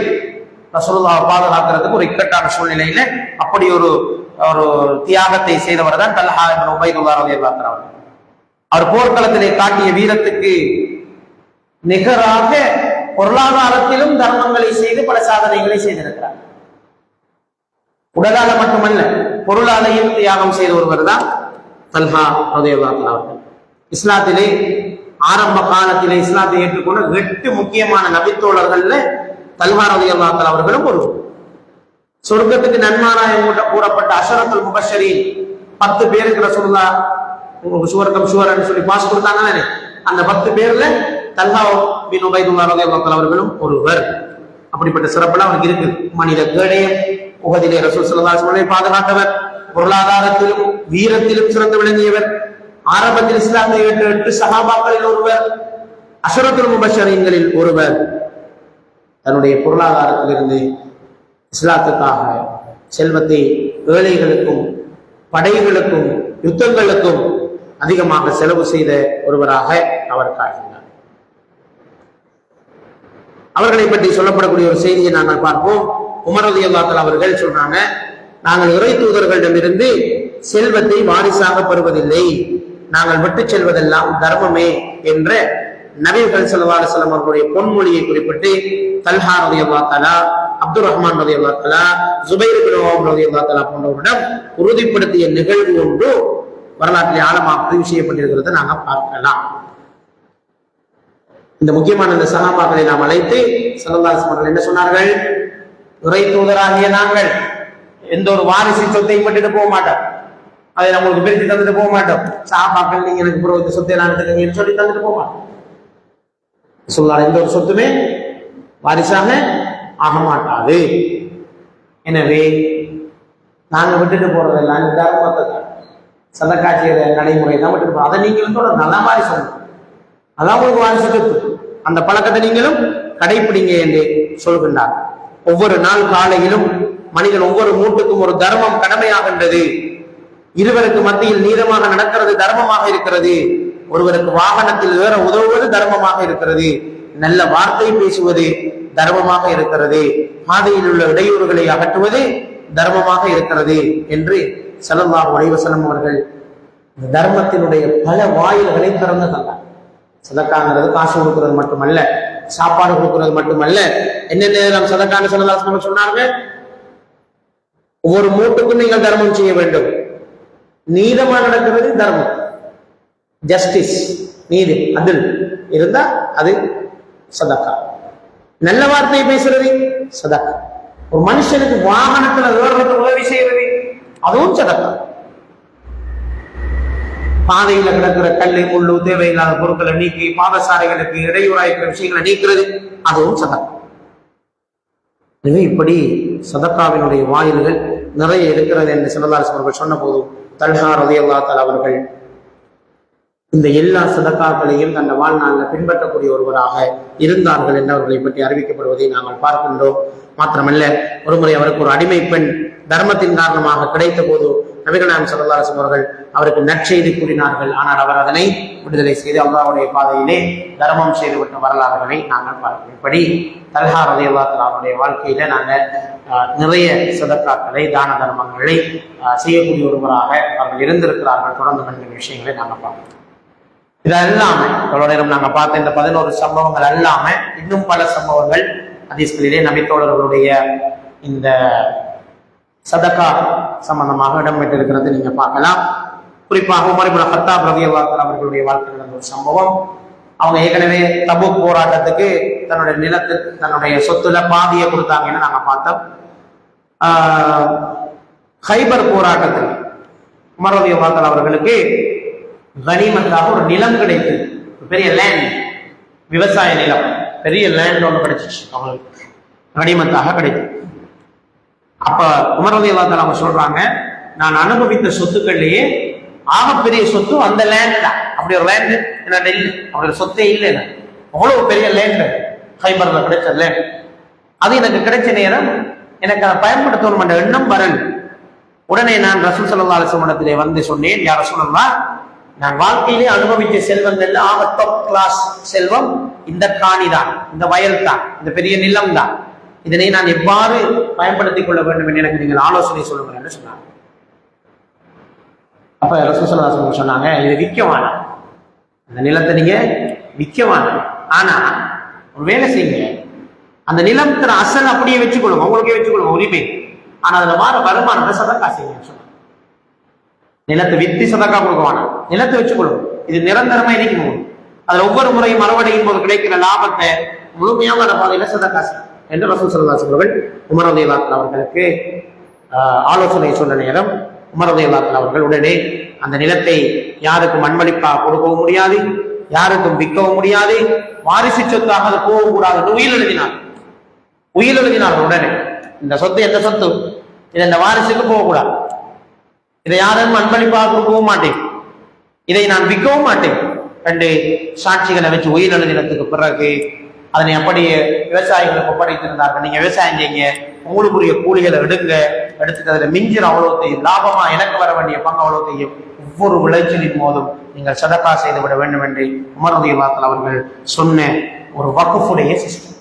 ரசூலுல்லாஹ்வை பாதுகாக்கிறதுக்கு ஒரு இக்கட்டான சூழ்நிலையில அப்படி ஒரு தியாகத்தை செய்தவர் தான் தல்ஹா இப்னு உபைதுல்லாஹ் ரலியல்லாஹு தஆலா. அவர் போர்க்களத்திலே காட்டிய வீரத்துக்கு நிகராக பொருளாதாரத்திலும் தர்மங்களை செய்து பல சாதனைகளை செய்திருக்கிறார். உடலால மட்டுமல்ல, பொருளாலையும் தியாகம் செய்த ஒருவர் தான் தல்ஹா ரலியல்லாஹு தஆலா அவர்கள். இஸ்லாத்திலே ஆரம்ப காலத்திலே இஸ்லாத்தை ஏற்றுக்கொண்ட 8 முக்கியமான நபித்தோழர்கள்ல தல்ஹா ரலியல்லாஹு தஆலா அவர்களும் ஒருவர். சொர்க்கத்துக்கு நன்மாராயம் கூறப்பட்ட அஷரத்துல் முபஷ்ஷரீன் 10 பேருக்கு ரசூலுல்லாஹ் சுவர்க்கம் சுவரன்னு சொல்லி பாஸ் கொடுத்தாங்க. அந்த 10 பேர்ல தல்ஹா பின் உபைதுல்லாஹ் ரலியல்லாஹு தஆலா அவர்களும் ஒருவர். அப்படிப்பட்ட சிறப்புலாம் அவருக்கு இருக்கு. மனித கேடயம், உஹதிலே ரசூல் ஸல்லல்லாஹு அலைஹி வஸல்லம் பாதுகாத்தவர், பொருளாதாரத்திலும் வீரத்திலும் சிறந்து விளங்கியவர், ஆரம்பத்தில் இஸ்லாத்தை ஏற்ற 8 சஹாபாக்களில் ஒருவர், அஷரத்துல் முபஷ்ஷரீன்களில் ஒருவர். தன்னுடைய பொருளாதாரத்திலிருந்து இஸ்லாத்துக்காக செல்வத்தை ஏழைகளுக்கும் படைகளுக்கும் யுத்தங்களுக்கும் அதிகமாக செலவு செய்த ஒருவராக அவர் காட்டினார். அவர்களை பற்றி சொல்லப்படக்கூடிய ஒரு செய்தியை நாங்கள் பார்ப்போம். உமர் ரலியல்லாஹு தஆலா அவர்கள் சொல்றாங்க, நாங்கள் இறை தூதர்களிடமிருந்து செல்வத்தை வாரிசாக பெறுவதில்லை, நாங்கள் விட்டு செல்வதெல்லாம் தர்மமே என்ற நபிகள் ஸல்லல்லாஹு அலைஹி வஸல்லம் அவர்களுடைய பொன்மொழியை குறிப்பிட்டு தல்ஹா ரலியல்லாஹு தஆலா, அப்துர் ரஹ்மான் ரலியல்லாஹு தஆலா, ஜுபைர் இப்னு அவ்வாம் ரலியல்லாஹு தஆலா போன்றவரிடம் உறுதிப்படுத்திய நிகழ்வு ஒன்று வரலாற்றில் ஆழமாக பதிவு செய்யப்பட்டிருக்கிறத நாங்க பார்க்கலாம். இந்த முக்கியமான இந்த சஹாபாக்களை நாம் அழைத்து ஸல்லல்லாஹு அலைஹி வஸல்லம் என்ன சொன்னார்கள்? இறை தூதராகிய நாங்கள் எந்த ஒரு வாரிசு சொத்தையும் பட்டுட்டு போக மாட்டோம், அதை நம்மளுக்கு பிரித்து தந்துட்டு போக மாட்டோம். சஹாபாக்கள் நீங்க எனக்கு புரோகித சொத்தை நான் எடுத்துக்கங்கன்னு சொல்லி தந்துட்டு போக மாட்டோம். சொல்லாத எந்த ஒரு சொத்துமே வாரிசாக ஆக மாட்டாது. எனவே நாங்க விட்டுட்டு போறதெல்லாம் தர்மத்தை தான், சதக்கா செய்யற நடைமுறை தான் விட்டுட்டு போறோம். அதை நீங்களும் தொடர் நல்ல மாதிரி சொல்லணும். அதான் உங்களுக்கு வாரிசு சொத்து, அந்த பழக்கத்தை நீங்களும் கடைபிடிங்க என்று சொல்கின்றார். ஒவ்வொரு நாள் காலையிலும் மனிதன் ஒவ்வொரு மூட்டுக்கும் ஒரு தர்மம் கடமையாகின்றது. இருவருக்கு மத்தியில் நீதமாக நடக்கிறது தர்மமாக இருக்கிறது. ஒருவருக்கு வாகனத்தில் ஏற உதவுவது தர்மமாக இருக்கிறது. நல்ல வார்த்தை பேசுவது தர்மமாக இருக்கிறது. பாதையில் உள்ள இடையூறுகளை அகற்றுவது தர்மமாக இருக்கிறது என்று ஸல்லல்லாஹு அலைஹி வஸல்லம் அவர்கள் தர்மத்தினுடைய பல வாயில்களை திறந்து தந்தார். சதக்காங்கிறது காசு கொடுக்கிறது மட்டுமல்ல, சாப்பாடு கொடுக்கிறது மட்டுமல்ல, என்னென்ன சதக்கான்னு ஸல்லல்லாஹு அலைஹி வஸல்லம் சொன்னாங்க? ஒவ்வொரு மூட்டுக்கும் நீங்கள் தர்மம் செய்ய வேண்டும். நீதமா நடக்கிறது தர்மம், ஜஸ்டிஸ், நீதி, அதில் இருந்தா அது சதக்கா. நல்ல வார்த்தை பேசுறது சதக்கா. ஒரு மனுஷனுக்கு வாகனத்துல ஏறுறதுக்கு உதவி செய்யறது அதுவும் சதக்கா. பாதையில கிடக்கிற கல்லு முள்ளு தேவையில்லாத பொருட்களை நீக்கி பாதசாலைகளுக்கு இடையூறாய்க்கிற விஷயங்களை நீக்கிறது அதுவும் சதக்கா. எனவே இப்படி சதக்காவினுடைய வாயில்கள் நிறைய இருக்கிறது என்று ஸல்லல்லாஹு அலைஹி வஸல்லம் சொன்ன போது தல்ஹா ரலியல்லாஹு தஆலா அவர்கள் இந்த எல்லா சதக்காக்களையும் தன் வாழ்நாளில் பின்பற்றக்கூடிய ஒருவராக இருந்தார்கள் என்று அவர்களை பற்றி அறிவிக்கப்படுவதை நாங்கள் பார்க்கின்றோம். மாத்திரமல்ல, ஒருமுறை அவருக்கு ஒரு அடிமை பெண் தர்மத்தின் காரணமாக கிடைத்த போது நபிகள் நாயகம் ஸல்லல்லாஹு அலைஹி வஸல்லம் அவர்கள் அவருக்கு நற்செய்தி கூறினார்கள். ஆனால் அவர் அதனை விடுதலை செய்து அல்லாஹ்வுடைய பாதையிலே தர்மம் செய்துவிட்ட வரலாறுகளை நாங்கள் பார்க்கிறோம். இப்படி தல்ஹா ரலியல்லாஹு தஆலா அவருடைய வாழ்க்கையில நாங்கள் நிறைய சதக்காக்களை தான தர்மங்களை செய்யக்கூடிய ஒருவராக அவர்கள் இருந்திருக்கிறார்கள். தொடர்ந்து என்கிற விஷயங்களை நாங்கள் பார்க்கிறோம். இது அல்லாம இவ்வளவு நேரம் நாங்க பார்த்த இந்த 11 சம்பவங்கள் அல்லாம இன்னும் பல சம்பவங்கள் ஹதீஸ்களிலே நபித்தோழர்களுடைய இந்த சதகா சம்பந்தமாக இடம்பெற்றிருக்கிறது நீங்க பார்க்கலாம். குறிப்பாக உமர் இப்னு கத்தாப் ரலியல்லாஹு அன்ஹு அவர்களுடைய வாழ்க்கை நடந்த ஒரு சம்பவம். அவங்க ஏற்கனவே தபூக் போராட்டத்துக்கு தன்னுடைய நிலத்துக்கு தன்னுடைய சொத்துல பாதியை கொடுத்தாங்கன்னு நாங்க பார்த்தோம். ஹைபர் போராட்டத்தில் உமர் ரலியல்லாஹு அன்ஹு அவர்களுக்கு கனிமத்தாக ஒரு நிலம் கிடைத்தது. பெரிய லேண்ட், விவசாய நிலம், பெரிய லேண்ட் ஒன்று கிடைச்சிச்சு அவங்களுக்கு, கனிமத்தாக கிடைத்தது. அப்ப உமர் ரலியல்லாஹு அன்ஹு அவங்க சொல்றாங்க, நான் அனுபவித்த சொத்துக்கள்லயே ஆகப்பெரிய சொத்து அந்த லேண்ட் தான். அப்படி ஒரு லேண்ட் என்ன இல்லை, அப்படி ஒரு சொத்தே இல்லை. அவ்வளவு பெரிய லேண்ட் ஹைபர்ல கிடைச்ச லேண்ட். அது எனக்கு கிடைச்ச நேரம் எனக்கு அதை பயன்படுத்தணும் என்ற எண்ணம் வரல். உடனே நான் ரசூல் ஸல்லல்லாஹு அலைஹி வஸல்லம் வந்து சொன்னேன், யா ரசூலல்லாஹ், நான் வாழ்க்கையிலே அனுபவித்த செல்வங்கள்ல ஆக டாப் கிளாஸ் செல்வம் இந்த காணி தான், இந்த வயல் தான், இந்த பெரிய நிலம் தான். இதனை நான் எவ்வாறு பயன்படுத்திக் கொள்ள வேண்டும் என்று எனக்கு நீங்கள் ஆலோசனை சொல்லுங்கள் என்று சொன்னாங்க. அப்ப ரசூல் ஸல்லல்லாஹு அலைஹி வஸல்லம் சொன்னாங்க, இது விற்க வேணாம், அந்த நிலத்தை நீங்க விற்க வேணாம். ஆனா ஒரு வேலை செய்யுங்க, அந்த நிலத்தின் அசல் அப்படியே வச்சுக்கொள்ளுங்க, உங்களுக்கே வச்சுக்கொள்ளுங்க உரிமை. ஆனா அதுல மாற வருமானத்தை சதக்கா செய்யுங்க சொன்னாங்க. நிலத்தை வித்து சதக்கா கொடுக்க வேணாம், நிலத்தை வச்சுக்கொள்ளுங்க. இது நிரந்தரமா இருக்கணும். அதுல ஒவ்வொரு முறையும் அறுவடையும் போது கிடைக்கிற லாபத்தை முழுமையான பாதையில சதக்கா செய்யும் என்று ரசூல் ஸல்லல்லாஹு அலைஹி வஸல்லம் உமர் ரலியல்லாஹு அன்ஹு அவர்களுக்கு ஆலோசனை சொன்ன நேரம் உமர் ரலியல்லாஹு அன்ஹு அவர்கள் உடனே அந்த நிலத்தை யாருக்கும் அன்பளிப்பாக கொடுக்கவும் முடியாது, யாருக்கும் விற்கவும் முடியாது, வாரிசு சொத்தாக அது போகவும் கூடாது, உயில் எழுதினார். உயில் எழுதினார் உடனே, இந்த சொத்து எந்த சொத்து, இது இந்த வாரிசுக்கு போகக்கூடாது, இதை யாரும் அன்பளிப்பாக கொடுக்கவும் மாட்டேன், இதை நான் விற்கவும் மாட்டேன். 2 சாட்சிகளை வச்சு உயில் எழுதினத்துக்கு பிறகு அதனை அப்படியே விவசாயிகளுக்கு ஒப்படைத்திருந்தார்கள். நீங்க விவசாயம் செய்யுங்க, உங்களுக்குரிய கூலிகளை எடுங்க, எடுத்துட்டு அதுல மிஞ்சிற அவ்வளோத்தையும் லாபமா எனக்கு வர வேண்டிய பங்கு அவ்வளோத்தையும் ஒவ்வொரு விளைச்சலின் போதும் நீங்கள் சதக்கா செய்து விட வேண்டும் என்று உமர் ரலியல்லாஹு அன்ஹு அவர்கள் சொன்ன ஒரு வக்ஃபுடைய சிஸ்டம்.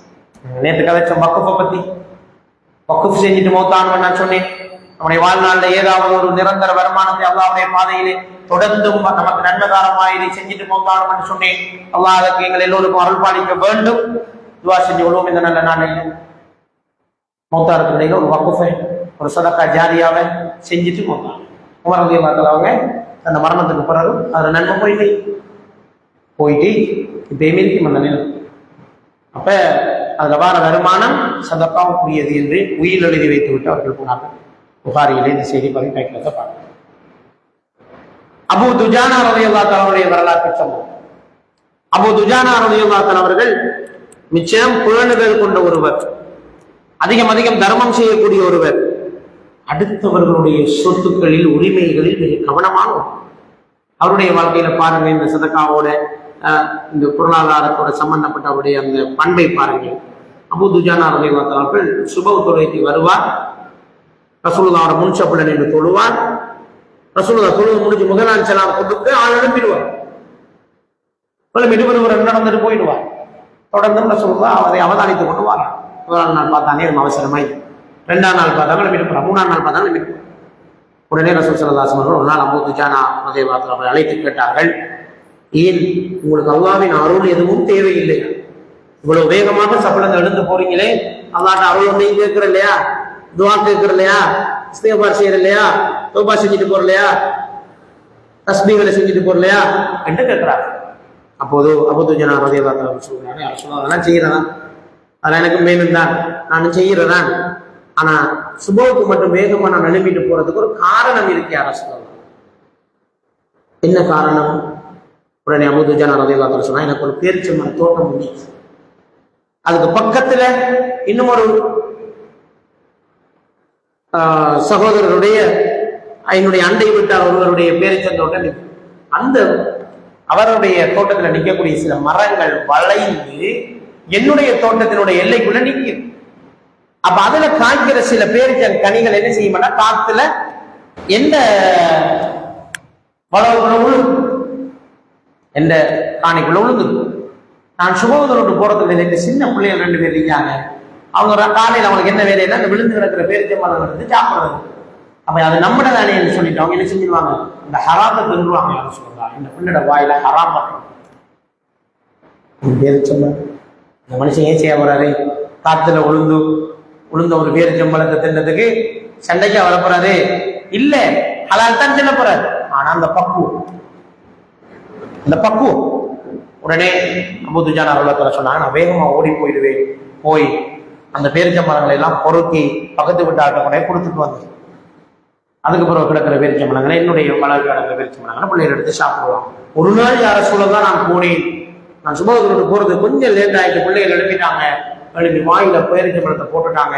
நேற்று கதைச்ச வக்ஃபை பத்தி, வக்ஃப் செஞ்சுட்டு மௌத்தானவன் நான் சொன்னேன். நம்முடைய வாழ்நாளில் ஏதாவது ஒரு நிரந்தர வருமானத்தை அல்லாஹ்வுடைய பாதையிலே தொடர்ந்தும் நமக்கு நன்மைகாரமாக இதை செஞ்சுட்டு மௌத்தானவன் என்று சொன்னேன். அல்லாஹ் அதற்கு எங்கள் எல்லோருக்கும் அருள் பாலிக்க வேண்டும். துவா செஞ்சு கொள்வோம். இந்த நல்ல நாளையில் மௌத்தாருக்கு இடையில ஒரு வக்ஃபை, ஒரு சதக்கா ஜாரியாவை செஞ்சுட்டு மௌத்தான உமர் ரலியல்லாஹு அன்ஹு அவங்க அந்த மரணத்துக்கு பிறகு அதில் நன்மை போயிட்டு இப்பயுமே இருக்கும் அந்த நிலம். அப்ப அதுல வார வருமானம் சதக்காவுக்குரியது என்று உயில் எழுதி வைத்து விட்டு அவர்கள் போனார்கள். புகாரியிலே இந்த செய்தி பதிவு கைக்கிறத பார்க்கலாம். அபூ துஜானா ரலியல்லாஹு அன்ஹு அவருடைய வரலாற்று சம்பவம். அபூ துஜானா ரலியல்லாஹு அன்ஹு அவர்கள் நிச்சயம் புலனுதல் கொண்ட ஒருவர், அதிகம் தர்மம் செய்யக்கூடிய ஒருவர், அடுத்தவர்களுடைய சொத்துக்களில் உரிமைகளில் மிக கவனமானவர். அவருடைய வாழ்க்கையில பாருங்க, இந்த சதக்காவோட இந்த பொருளாதாரத்தோட சம்பந்தப்பட்ட அவருடைய அந்த பண்பை பாருங்க. அபூ துஜானா ரலியல்லாஹு அன்ஹு அவர்கள் சுபஹ் தொழுகைக்கு வருவார், ரசூலுல்லாஹ்வோட முன்சப்புல நின்று தொழுவார். ரசூலுல்லாஹ் தொழுகை முடிஞ்சு முதலாம் சலாம் கொடுத்து ஆள் அனுப்பிடுவார். இருவர் நடந்துட்டு போயிடுவார். தொடர்ந்து ரசூலுல்லாஹ் அதை அவதானித்துக் கொண்டு வாரார். முதலாம் நாள் பார்த்தாங்க அவசரமாய், 2ஆம் நாள் பார்த்தாங்க அனுப்பிடுவார், 3ஆம் நாள் பார்த்தாங்க அனுப்பிடுவார். உடனே ரசூல் ஸல்லல்லாஹு அலைஹி வஸல்லம் ஒரு நாள் அபூ துஜானா ரலியல்லாஹு அன்ஹு அவரை அழைத்து கேட்டார்கள், ஏன் உங்களுக்கு அல்லாஹ்வின் அருள் எதுவும் தேவையில்லை, இவ்வளவு வேகமாக சபலத்தை எழுந்து போறீங்களே, அல்லாஹ்ட்ட அருள் ஒன்றையும் கேட்கிற இல்லையா, துஆ கேட்கிற இல்லையா, இஸ்திக்பார் செய்யற இல்லையா, தௌபா செஞ்சுட்டு போற இல்லையா, தஸ்பீஹ்களை செஞ்சுட்டு போற இல்லையா என்று கேட்கிறார். அப்போது அபூ துஜானா ரலியல்லாஹு அன்ஹு சொல்றாங்க, அதெல்லாம் செய்யறதான், அதெல்லாம் எனக்கு மேலும் தான், நானும் செய்யறதான். ஆனா சுபஹுக்கு மட்டும் வேகமா நான் எழுப்பிட்டு போறதுக்கு ஒரு காரணம் இருக்கு யாரா சொல்லலாம். என்ன காரணம்? உடனே அபூ துஜானா ரலியல்லாஹு அன்ஹு சொன்னா, எனக்கு ஒரு பேரிச்சம்பழ தோட்டம் உண்டு, அதுக்கு பக்கத்துல இன்னும் ஒரு சகோதரருடைய என்னுடைய அண்டை வீட்டார் ஒருவருடைய பேரிச்சந்தோட்டம் நிற்கும். அந்த அவருடைய தோட்டத்துல நிற்கக்கூடிய சில மரங்கள் வளைந்து என்னுடைய தோட்டத்தினுடைய எல்லைக்குள்ள நிற்கும். அப்ப அதுல காய்க்கிற சில பேரிச்சம் கனிகள் என்ன செய்ய மாட்டா, காத்துல எந்த வளவுக்குள்ள எந்த காணிக்குள்ள விழுந்துருக்கும். நான் சுபோதரோடு போறதுக்கு இந்த சின்ன பிள்ளைகள் 2 பேர் இருக்காங்க, அவங்க காலையில் அவங்களுக்கு என்ன வேலையில அந்த விழுந்து கிடக்கிற பேரிச்சம்பழம் எடுத்து சாப்பிடுறது. அப்ப அது நம்மட வேலைன்னு சொல்லிட்டு அவங்க என்ன செஞ்சிருவாங்க, இந்த ஹராத்தை தின்றுவாங்க. யாரும் சொல்லுவாங்க, இந்த பிள்ளோட வாயில ஹராம் பண்ணுறோம் பேரிச்சம்பழம். இந்த மனுஷன் ஏன் செய்ய போறாரு, காத்துல உளுந்த ஒரு பேரிச்சம்பழத்தை தின்னதுக்கு சண்டைக்கா வரப்போறாரு? இல்ல, ஹலால் தான் தின்ன போறாரு. ஆனா அந்த பக்குவம் உடனே அபூ துஜானா ரலியல்லாஹு சொன்னாங்க, நான் வேகமா ஓடி போயிடுவேன், போய் அந்த பேரிச்சம்பழங்களை எல்லாம் பொறுக்கி பக்கத்து வீட்டு ஆட்ட கொண்டே கொடுத்துட்டு வந்தேன். அதுக்கு பிறகு கிடக்கிற பேரிச்சம்பழங்களை என்னுடைய வளர்ச்சி கிடக்கிற பேரிச்சம்பழங்களை பிள்ளைகள் எடுத்து சாப்பிடுவாங்க. ஒரு நாள் யார சூழல்தான் நான் போனேன். நான் சுபோதரோடு போறது கொஞ்சம் லேட் ஆயிட்டு, பிள்ளைகள் எழுப்பிட்டாங்க. எழுப்பி வாயில பேரிச்சம்பழத்தை போட்டுட்டாங்க.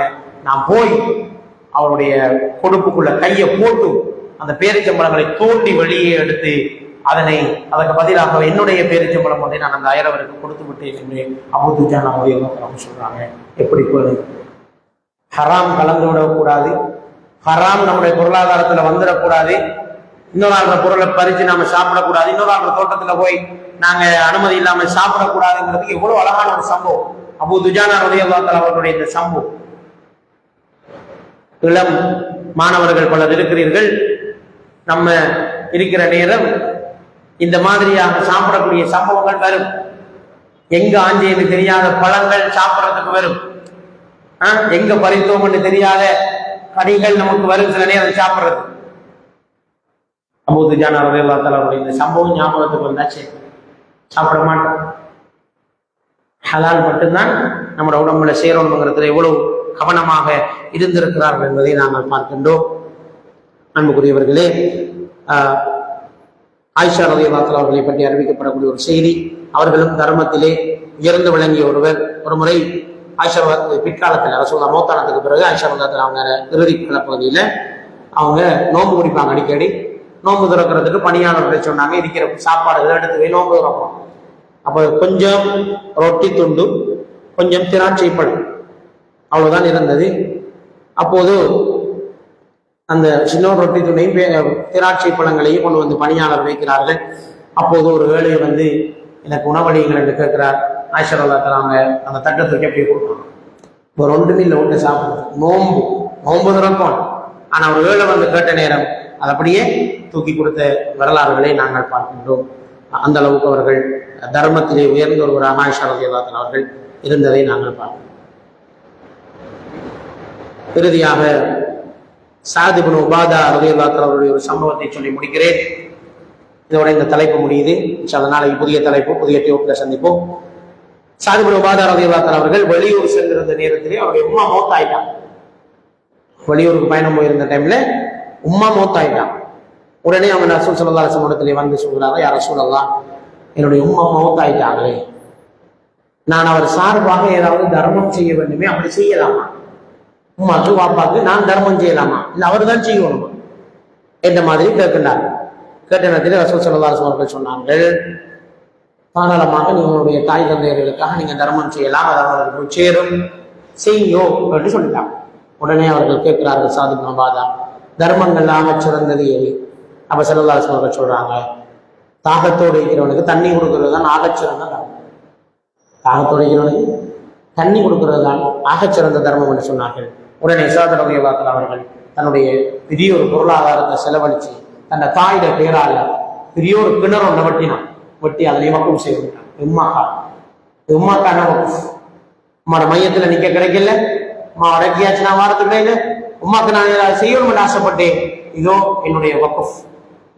நான் போய் அவருடைய கொடுப்புக்குள்ள கையை போட்டு அந்த பேரிச்சம்பழங்களை தோண்டி வெளியே எடுத்து அதற்கு பதிலாக என்னுடைய பேரிச்சம்பழம் ஒன்றை நான் அந்த அயரவருக்கு கொடுத்து விட்டேன் என்று அபூ துஜானா சொல்றாங்க. எப்படி ஹராம் கலந்து விடக்கூடாது, ஹராம் நம்முடைய பொருளாதாரத்துல வந்துடக்கூடாது, இன்னொரு ஆள்ற பொருளை பறிச்சு நாம சாப்பிடக்கூடாது, இன்னொரு ஆள்ற தோட்டத்துல போய் நாங்க அனுமதி இல்லாம சாப்பிடக்கூடாதுங்கிறதுக்கு எவ்வளவு அழகான ஒரு சம்பவம் அபூ துஜானா ரலியல்லாஹு தஆலா அவர்களுடைய இந்த சம்பவம். இளம் மாணவர்கள் பலர் இருக்கிறீர்கள். நம்ம இருக்கிற நேரம் இந்த மாதிரியாக சாப்பிடக்கூடிய சம்பவங்கள் வரும். எங்க ஆஞ்சேன்னு தெரியாத பழங்கள் சாப்பிடறதுக்கு வரும். எங்க பறித்தோம்னு தெரியாத கனிகள் நமக்கு வரும் சில நேரம் சாப்பிடுறது. அபூ துஜானா ரலியல்லாஹு தஆலா இந்த சம்பவம் ஞாபகத்துக்கு வந்தாச்சு. சாப்பிட மாட்டோம். ஹலால் மட்டும்தான் நம்மளோட உடம்புல சேரணுங்கிறதுல எவ்வளவு கவனமாக இருந்திருக்கிறார்கள் என்பதை நாங்கள் பார்க்கின்றோம். அன்புக்குரியவர்களே, ஆயிஷா ரலியல்லாஹு தஆலா அவர்களை பற்றி அறிவிக்கப்படக்கூடிய ஒரு செய்தி. அவர்களும் தர்மத்திலே உயர்ந்து விளங்கிய ஒருவர். ஒரு முறை ஆயிஷா பிற்காலத்தில் ரசூலுல்லாஹ் மௌத்தானதுக்கு பிறகு ஆயிஷா ரலியல்லாஹு தஆலா அவங்க இறுதி காலப்பகுதியில அவங்க நோன்பு குடிப்பாங்க. அடிக்கடி நோன்பு திறக்கிறதுக்கு பணியாளர்களை சொன்னாங்க, இருக்கிற சாப்பாடுகளை எடுத்து போய் நோன்பு திறப்போம். அப்போ கொஞ்சம் ரொட்டி துண்டு, கொஞ்சம் திராட்சை பழம், அவ்வளவுதான் இருந்தது. அப்போது அந்த சின்ன ரொட்டி துண்டையும் திராட்சை பழங்களையும் கொண்டு வந்து பணியாளர் வைக்கிறார்கள். அப்போது ஒரு வேலையை வந்து எனக்கு உணவளியுங்கள் என்று கேட்கிறார். ஆயிஷா ரலியல்லாஹு தஆலா அவங்க அந்த தட்டத்துக்கு எப்படி கொடுப்பாங்க? ஒரு 2 மீல் ஒன்று சாப்பிடுறது, நோன்பு திறப்போம். ஆனா ஒரு வேலை வந்து கேட்ட நேரம் அது அப்படியே தூக்கி கொடுத்த வரலாறுகளை நாங்கள் பார்க்கின்றோம். அந்த அளவுக்கு அவர்கள் தர்மத்திலே உயர்ந்த ஒருவராக ஆயிஷா ரலியல்லாஹு தஆலா அவர்கள் இருந்ததை நாங்கள் பார்க்கிறோம். இறுதியாக சஅத் இப்னு உபாதா ரலியல்லாஹு தஆலா அவருடைய ஒரு சம்பவத்தை சொல்லி முடிக்கிறேன். இதோட இந்த தலைப்பு முடியுது. இன்ஷாஅல்லாஹ் நாளைக்கு புதிய தலைப்பு, புதிய டியூப்ல சந்திப்போம். சஅத் இப்னு உபாதா ரலியல்லாஹு தஆலா அவர்கள் வெளியூர் சென்றிருந்த நேரத்திலே அவருடைய உம்மா மௌத்தாயிட்டாங்க. வெளியூருக்கு பயணம் போயிருந்த டைம்ல உம்மா மௌத்தாயிட்டாங்க. உடனே அவங்க ரசூல் ஸல்லல்லாஹு அலைஹி வஸல்லம் வந்து சொல்றாங்க, யா ரசூலல்லாஹ், என்னுடைய உம்மா மௌத்தாயிட்டாங்களே, நான் அவர் சார்பாக ஏதாவது தர்மம் செய்ய வேண்டுமே, அப்படி செய்யலாமா? உம்மாக்கு வாப்பாக்கு நான் தர்மம் செய்யலாமா, இல்ல அவர் தான் செய்யணுமா என்ற மாதிரி கேட்கின்றார். கேட்ட நேரத்தில் ரசூல் ஸல்லல்லாஹு அலைஹி வஸல்லம் சொன்னார்கள், தாராளமாக உங்களுடைய தாய் தந்தையர்களுக்காக நீங்க தர்மம் செய்யலாம், அதாவது போய் சேரும், செய்யோ என்று சொல்லிட்டாங்க. உடனே அவர்கள் கேட்கிறார்கள், சஅத் இப்னு உபாதா, தர்மங்களாக சிறந்தது எது? அப்ப ஸல்லல்லாஹு அலைஹி வஸல்லம் சொல்றாங்க, தாகத்தோடு இருக்கிறவனுக்கு தண்ணி கொடுக்கிறது தான் ஆகச்சிறந்த தர்மம். தாகத்தோடு இருக்கிறவனுக்கு தண்ணி கொடுக்கிறது தான் ஆகச்சிறந்த தர்மம் என்று சொன்னார்கள். உடனே சஅத் ரலியல்லாஹு தஆலா அவர்கள் தன்னுடைய பெரிய ஒரு பொருளாதாரத்தை செலவழிச்சு தன்னை தாயிட பேரால பெரிய ஒரு கிணறு ஒன்றை வெட்டி அதிலே வக்ஃப் செய்துட்டான். உம்மாக்கான வக்ஃப். உம்மாட மையத்துல நிக்க கிடைக்கல, உம்மா அடக்கியாச்சு, நான் வாரத்துக்கு இல்லை, உம்மாக்கு நான் செய்யணும்னு ஆசைப்பட்டேன், இதோ என்னுடைய வக்ஃப்,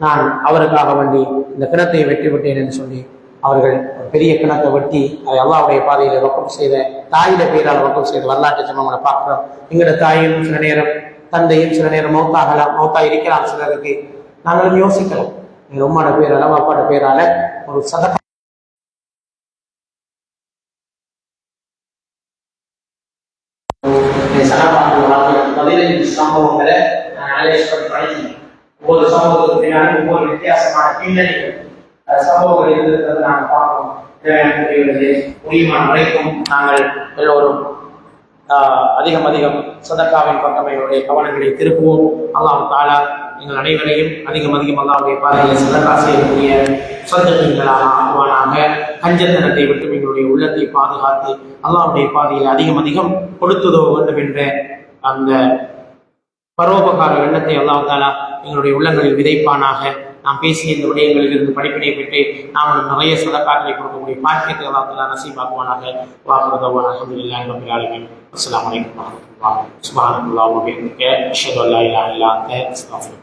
நான் அவருக்காக வேண்டி இந்த கிணத்தை வெட்டி விட்டேன் என்று சொல்லி அவர்கள் ஒரு பெரிய கிணத்தை வெட்டி அதை அல்லாஹ்வுடைய பாதையில வக்ஃப் செய்த, தாயிட பேரால் வக்ஃப் செய்த வரலாற்று சம்பவங்களை பார்க்கிறோம். எங்களோட தாயும் சில நேரம், தந்தையும் சில நேரம் மௌத்தா இருக்கலாம். சிலருக்கு நாங்களும் யோசிக்கலாம், எங்க உம்மாட பேரால அப்பாட பேரால ஒரு சதகா சம்பவங்களை ஒவ்வொரு சம்பவத்துக்கு பின்னாடி ஒவ்வொரு வித்தியாசமான பின்னணிகள் சம்பவங்கள் இருந்திருக்கிறத நாங்கள் பார்க்கிறோம். முடியுமான வரைக்கும் நாங்கள் எல்லோரும் அதிகம் சதக்காவின் பக்கம் எங்களுடைய கவனங்களை திருப்புவோம். அல்லாஹ் தஆலா எங்கள் அனைவரையும் அதிகம் அல்லாஹ்வுடைய பாதையில் சதக்கா செய்யக்கூடிய சொந்தங்களாக ஆக்குவானாக. கஞ்சத்தனத்தை விட்டு எங்களுடைய உள்ளத்தை பாதுகாத்து அல்லாஹ்வுடைய பாதையில் அதிகம் கொடுத்துதோ வேண்டும் என்ற அந்த பரோபகார எண்ணத்தை அல்லாஹ் தஆலா எங்களுடைய உள்ளங்களில் விதைப்பானாக. நாம் பேசிய இந்த விடயங்களில் இருந்து படிப்பினை பெற்று நாம் நிறைய சதக்காக்களை கொடுக்கக்கூடிய பாக்கியத்தை அல்லாஹ் நசீபாக்குவானாக. வாஹிரு அல்ஹம்துலில்லாஹி ரப்பில் ஆலமீன். அஸ்ஸலாமு அலைக்கும் வரஹ்மத்துல்லாஹி சுப்ஹானல்லாஹி வ பிஹம்திஹி அஷ்ஹது அல்லா இலாஹா இல்லா அன்த அஸ்தக்ஃபிருக்க.